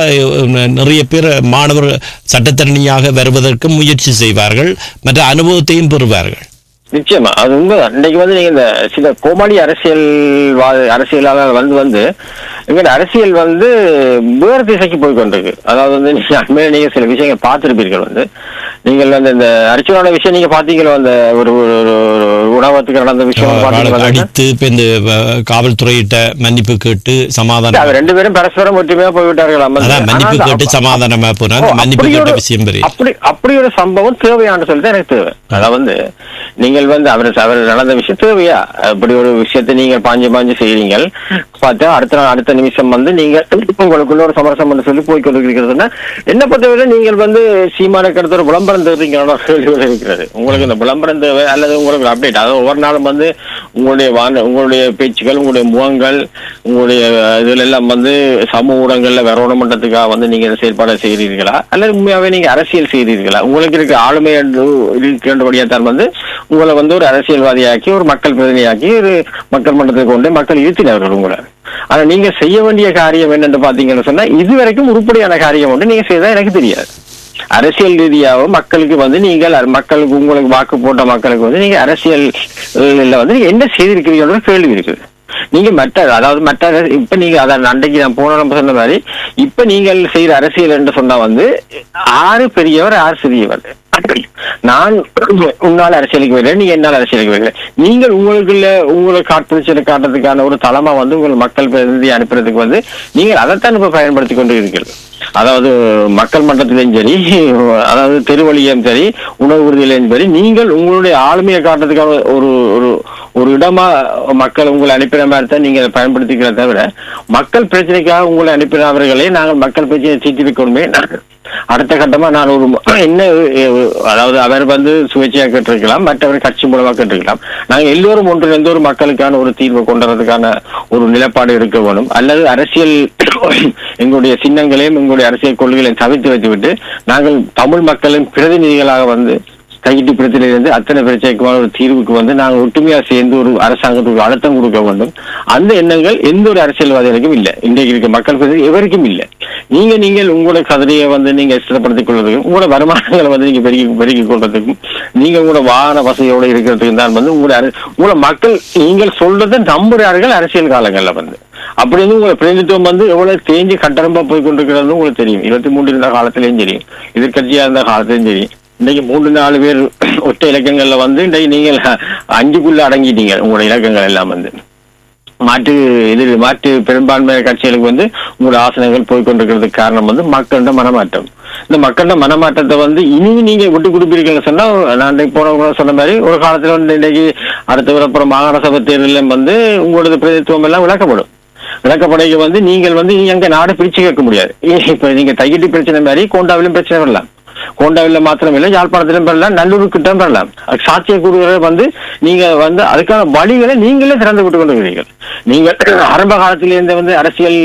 நிறைய பேர் மாணவர் சட்டத்திறனியாக வருவதற்கு முயற்சி செய்வார்கள், மற்ற அனுபவத்தையும் பெறுவார்கள். நிச்சயமா அது உண்மைதான். இன்னைக்கு வந்து நீங்க இந்த சில கோமாளி அரசியலாளர் வந்து எங்களோட அரசியல் வந்து வேறு திசைக்கு போய் கொண்டிருக்கு. அதாவது வந்து நீங்க சில விஷயங்கள் பார்த்திருப்பீர்கள். வந்து நீங்கள் வந்து இந்த அரிச்சனோட விஷயம் நீங்க பாத்தீங்களா, அந்த ஒரு உணவகத்துக்கு நடந்த விஷயம் அடித்து இந்த காவல்துறையிட்ட மன்னிப்பு கேட்டு சமாதானம் 2 பேரும் பரஸ்பரம் ஒற்றுமையா போய்விட்டார்கள். மன்னிப்பு கேட்டு சமாதானமா போனாங்க. மன்னிப்பு கேட்ட விஷயம் அப்படி ஒரு சம்பவம் தேவையான்னு சொல்லிட்டு எனக்கு தேவை. அதாவது வந்து நீங்கள் வந்து அவர் நடந்த விஷயம் தேவையா? அப்படி ஒரு விஷயத்தை நீங்க பாஞ்சு செய்யறீங்க பார்த்தா அடுத்த நிமிஷம் வந்து நீங்க உங்களுக்குள்ள ஒரு சமரசம் பண்ண சொல்லி போய் கொண்டிருக்கிறதுனா என்ன பொறுத்தவரை நீங்கள் வந்து சீமான கடத்த ஒரு விளம்பரம் தேவைங்களோட இருக்கிறது. உங்களுக்கு இந்த விளம்பரம் தேவை அல்லது உங்களுக்கு அப்டேட், அதாவது ஒவ்வொரு நாளும் வந்து உங்களுடைய பேச்சுக்கள், உங்களுடைய முகங்கள், உங்களுடைய இதுல எல்லாம் வந்து சமூக ஊடகங்கள்ல வரணுமன்றதுக்காக வந்து நீங்க செயல்பாடு செய்கிறீர்களா அல்லது உண்மையாவே நீங்க அரசியல் செய்கிறீர்களா? உங்களுக்கு இருக்க ஆளுமை இருக்கின்றபடியாத்தான் வந்து உங்களை வந்து ஒரு அரசியல்வாதியாக்கி ஒரு மக்கள் பிரதிநிதியாக்கி ஒரு மக்கள் மன்றத்துக்கு கொண்டு மக்கள் இருத்தினவர்கள் உங்களை. ஆனா நீங்க செய்ய வேண்டிய காரியம் என்னன்னு பாத்தீங்கன்னு சொன்னா இதுவரைக்கும் உருப்படியான காரியம் ஒன்று நீங்க செய்தா எனக்கு தெரியாது. அரசியல் ரீதியாகவும் மக்களுக்கு வந்து நீங்கள் மக்களுக்கு உங்களுக்கு வாக்கு போட்ட மக்களுக்கு வந்து நீங்க அரசியல் வந்து நீங்க என்ன செய்திருக்கிறீங்களோட கேள்வி இருக்குது. நீங்க மற்ற இப்ப நீங்க அதான் அன்றைக்கு நான் போன சொன்ன மாதிரி இப்ப நீங்கள் செய்யற அரசியல் என்று சொன்னா வந்து யாரு பெரியவர் யார் சிறியவர், நான் உன்னால் அரசியலுக்கு வரல, நீங்க என்னால் அரசியலுக்கு வரல. நீங்கள் உங்களை காட்டுறதுக்கான ஒரு தளமா வந்து உங்கள் மக்கள் பிரதிநிதி அனுப்புறதுக்கு வந்து நீங்கள் அதைத்தான் இப்ப பயன்படுத்தி கொண்டு இருக்கிறது. அதாவது மக்கள் மன்றத்திலையும் சரி, அதாவது தெருவழியும் சரி, உணவு உறுதியிலையும் சரி, நீங்கள் உங்களுடைய ஆளுமையை காட்டுறதுக்கான ஒரு இடமா மக்கள் உங்களை அனுப்பின மாதிரி தான் நீங்க பயன்படுத்திக்கிற தவிர மக்கள் பிரச்சனைக்காக உங்களை அனுப்பினவர்களே நாங்கள் மக்கள் பிரச்சனையை தீர்த்து வைக்கணுமே. அடுத்த கட்டமா நான் என்ன அதாவது அவர் வந்து சுயேட்சையா கேட்டிருக்கலாம், மற்றவர் கட்சி மூலமா கேட்டிருக்கலாம். நாங்க எல்லோரும் ஒன்றிணைந்து ஒரு மக்களுக்கான ஒரு தீர்வை கொண்டுறதுக்கான ஒரு நிலைப்பாடு இருக்க வேணும். அல்லது அரசியல் எங்களுடைய சின்னங்களையும் எங்களுடைய அரசியல் கொள்கைகளையும் தவிர்த்து வைத்துவிட்டு நாங்கள் தமிழ் மக்களின் பிரதிநிதிகளாக வந்து கையிட்டு பிரச்சனையிலிருந்து அத்தனை பிரச்சனைக்குமான ஒரு தீர்வுக்கு வந்து நாங்கள் ஒற்றுமையா சேர்ந்து ஒரு அரசாங்கத்துக்கு அழுத்தம் கொடுக்க வேண்டும். அந்த எண்ணங்கள் எந்த ஒரு அரசியல்வாதிகளுக்கும் இல்லை, இன்றைக்கு இருக்க மக்கள் பிரதி எவருக்கும் இல்லை. நீங்கள் உங்களோட கதிரையை வந்து நீங்க இஷ்டப்படுத்திக் கொள்வதற்கும் உங்களோட வருமானங்களை வந்து நீங்க பெருக்கிக் கொள்றதுக்கும் நீங்க உங்களோட வாகன வசதியோட இருக்கிறதுக்கும் தான் வந்து உங்களோட மக்கள் நீங்கள் சொல்றதை நம்புறார்கள். அரசியல் காலங்கள்ல வந்து அப்படி வந்து உங்களை பிரதிநிதித்துவம் வந்து எவ்வளவு தேஞ்சு கட்டரம்பா போய் கொண்டிருக்கிறது உங்களுக்கு தெரியும். 23 இருந்த காலத்திலையும் சரி, எதிர்கட்சியா இருந்த காலத்திலையும் சரி, இன்னைக்கு 3-4 பேர் ஒற்றை இலக்கங்கள்ல வந்து இன்றைக்கு நீங்கள் 5க்குள்ள அடங்கிட்டீங்க உங்களோட இலக்கங்கள் எல்லாம் வந்து. மாற்று பெரும்பான்மை கட்சிகளுக்கு வந்து உங்களோட ஆசனங்கள் போய்கொண்டிருக்கிறதுக்கு காரணம் வந்து மக்களிட மனமாற்றம். இந்த மக்களிட மனமாற்றத்தை வந்து இனி நீங்க விட்டு கொடுப்பீர்கள்னு சொன்னா, நான் போன சொன்ன மாதிரி ஒரு காலத்துல வந்து இன்னைக்கு அடுத்த வரப்புறம் மாகாண சபை தேர்தலில் வந்து உங்களோட பிரதித்துவம் எல்லாம் விளக்கப்படைக்கு வந்து நீங்கள் வந்து எங்க நாடு பிரிச்சு கேட்க முடியாது. இப்ப நீங்க தையிட்டு பிரச்சனை மாதிரி கோண்டாவிலும் பிரச்சனை வரலாம், கோண்டாவில் மாத்திரமில்லை யாழ்ப்பாணத்திலும் பெறலாம், நல்லூர் கிட்ட பெறலாம். சாத்தியக்கூறுகளை வந்து நீங்க வந்து அதுக்கான வழிகளை நீங்களே திறந்து விட்டு கொண்டிருக்கிறீர்கள். நீங்கள் ஆரம்ப காலத்திலிருந்து வந்து அரசியல்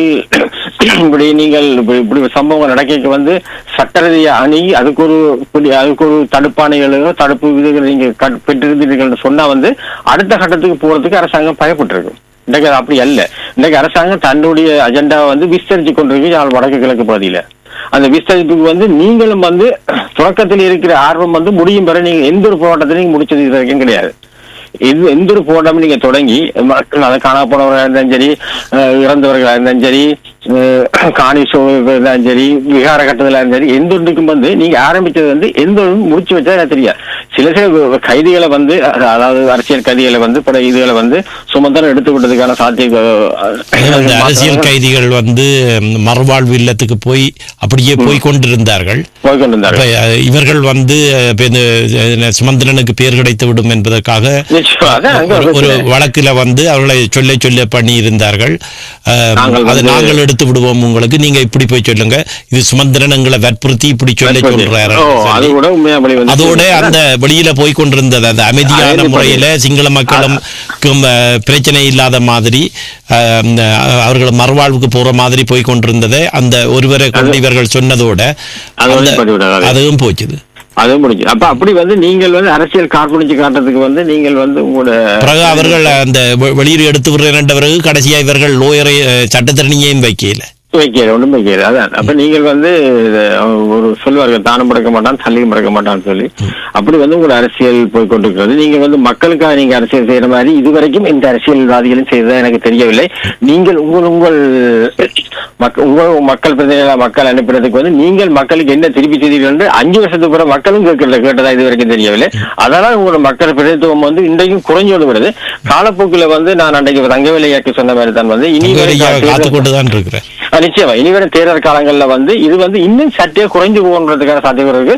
இப்படி நீங்கள் இப்படி சம்பவங்கள் நடக்க வந்து சட்ட ரீதியா அணுகி அதுக்கு ஒரு தடுப்பாணைகளோ தடுப்பு விதிகளை நீங்க பெற்றிருந்தீர்கள் சொன்னா வந்து அடுத்த கட்டத்துக்கு போறதுக்கு அரசாங்கம் பயப்பட்டிருக்கு. இன்றைக்கு அப்படி அல்ல. இன்றைக்கு அரசாங்கம் தன்னுடைய அஜெண்டாவை வந்து விஸ்தரிச்சு கொண்டிருக்கு வடக்கு கிழக்கு பகுதியில. அந்த விஸ்தரிப்புக்கு வந்து நீங்களும் வந்து தொடக்கத்தில் இருக்கிற ஆர்வம் வந்து முடியும் பெற நீங்க எந்த ஒரு போராட்டத்தை நீங்க முடிச்சது இது வரைக்கும் கிடையாது. எந்த ஒரு போராட்டம் நீங்க தொடங்கி மக்கள் அதை காணா போனவர்களாக இருந்தாலும் சரி, இறந்தவர்களாக இருந்தாலும் சரி, காணி இருந்தாலும் சரி, விகார கட்டத்தில் இருந்தாலும் சரி, எந்த ஒன்றுக்கும் வந்து நீங்க ஆரம்பிச்சது வந்து எந்த ஒன்று முடிச்சு வச்சா எனக்கு தெரியாது. சில கைதிகளை வந்து அதாவது அரசியல் கைதிகளை வந்து இதுகளை வந்து சுமந்திரம் எடுத்து விட்டதுக்கான அரசியல் கைதிகள் வந்து மறுவாழ்வு இல்லத்துக்கு போய் அப்படியே போய்கொண்டிருந்தார்கள். இவர்கள் வந்து சுமந்திரனுக்கு பேர் கிடைத்து விடும் என்பதற்காக ஒரு வழக்குல வந்து அவர்களை சொல்ல பண்ணி இருந்தார்கள். நாங்கள் எடுத்து விடுவோம் உங்களுக்கு, நீங்க இப்படி போய் சொல்லுங்க, இது சுமந்திரன் எங்களை வற்புறுத்தி இப்படி சொல்றாரு. அதோட அந்த வெளியில போய் கொண்டிருந்தது அந்த அமைதியான முறையில சிங்கள மக்களும் பிரச்சனை இல்லாத மாதிரி அவர்கள் மறுவாழ்வுக்கு போற மாதிரி போய் கொண்டிருந்ததை அந்த ஒருவரை கொண்டு இவர்கள் சொன்னதோட அதுவும் போச்சுது. அதுவும் முடிஞ்சு. அப்ப அப்படி வந்து நீங்கள் வந்து அரசியல் கார்பணிச்சு காட்டுறதுக்கு வந்து நீங்கள் வந்து உங்களோட பிறகு அவர்கள் அந்த வெளியீடு எடுத்து விடுற பிறகு கடைசியா இவர்கள் லோயரை சட்டத்தரணியையும் வைக்கல ஒன்றும் வைக்கல. அதான் அப்ப நீங்கள் வந்து ஒரு சொல்வார்கள் தானம் முடக்க மாட்டான் தள்ளியும் முடக்க மாட்டான்னு சொல்லி அப்படி வந்து உங்களோட அரசியல் போய் கொண்டிருக்கிறது. நீங்க வந்து மக்களுக்காக நீங்க அரசியல் செய்யற மாதிரி இதுவரைக்கும் இந்த அரசியல்வாதிகளும் செய்ததா எனக்கு தெரியவில்லை. நீங்கள் உங்கள் மக்கள் பிரதிநிதிகளா மக்கள் அனுப்பினதுக்கு வந்து நீங்கள் மக்களுக்கு என்ன திருப்பி செய்தீர்கள் என்று 5 வருஷத்துக்கு பிறகு மக்களும் கேட்டதா இது வரைக்கும் தெரியவில்லை. அதனால உங்களோட மக்கள் பிரதிநிதித்துவம் வந்து இன்றைக்கும் குறைஞ்சு வருகிறது. காலப்போக்கில் வந்து நான் அன்றைக்கு தங்கவேலையாக்கி சொன்ன மாதிரி தான் வந்து இனி கொண்டுதான் இருக்கிறேன். நிச்சயமா இனிவரும் தேர்தல் காலங்கள்ல வந்து இது வந்து இன்னும் சற்றே குறைஞ்சு போகிறதுக்கான சாத்தியம் இருக்கு.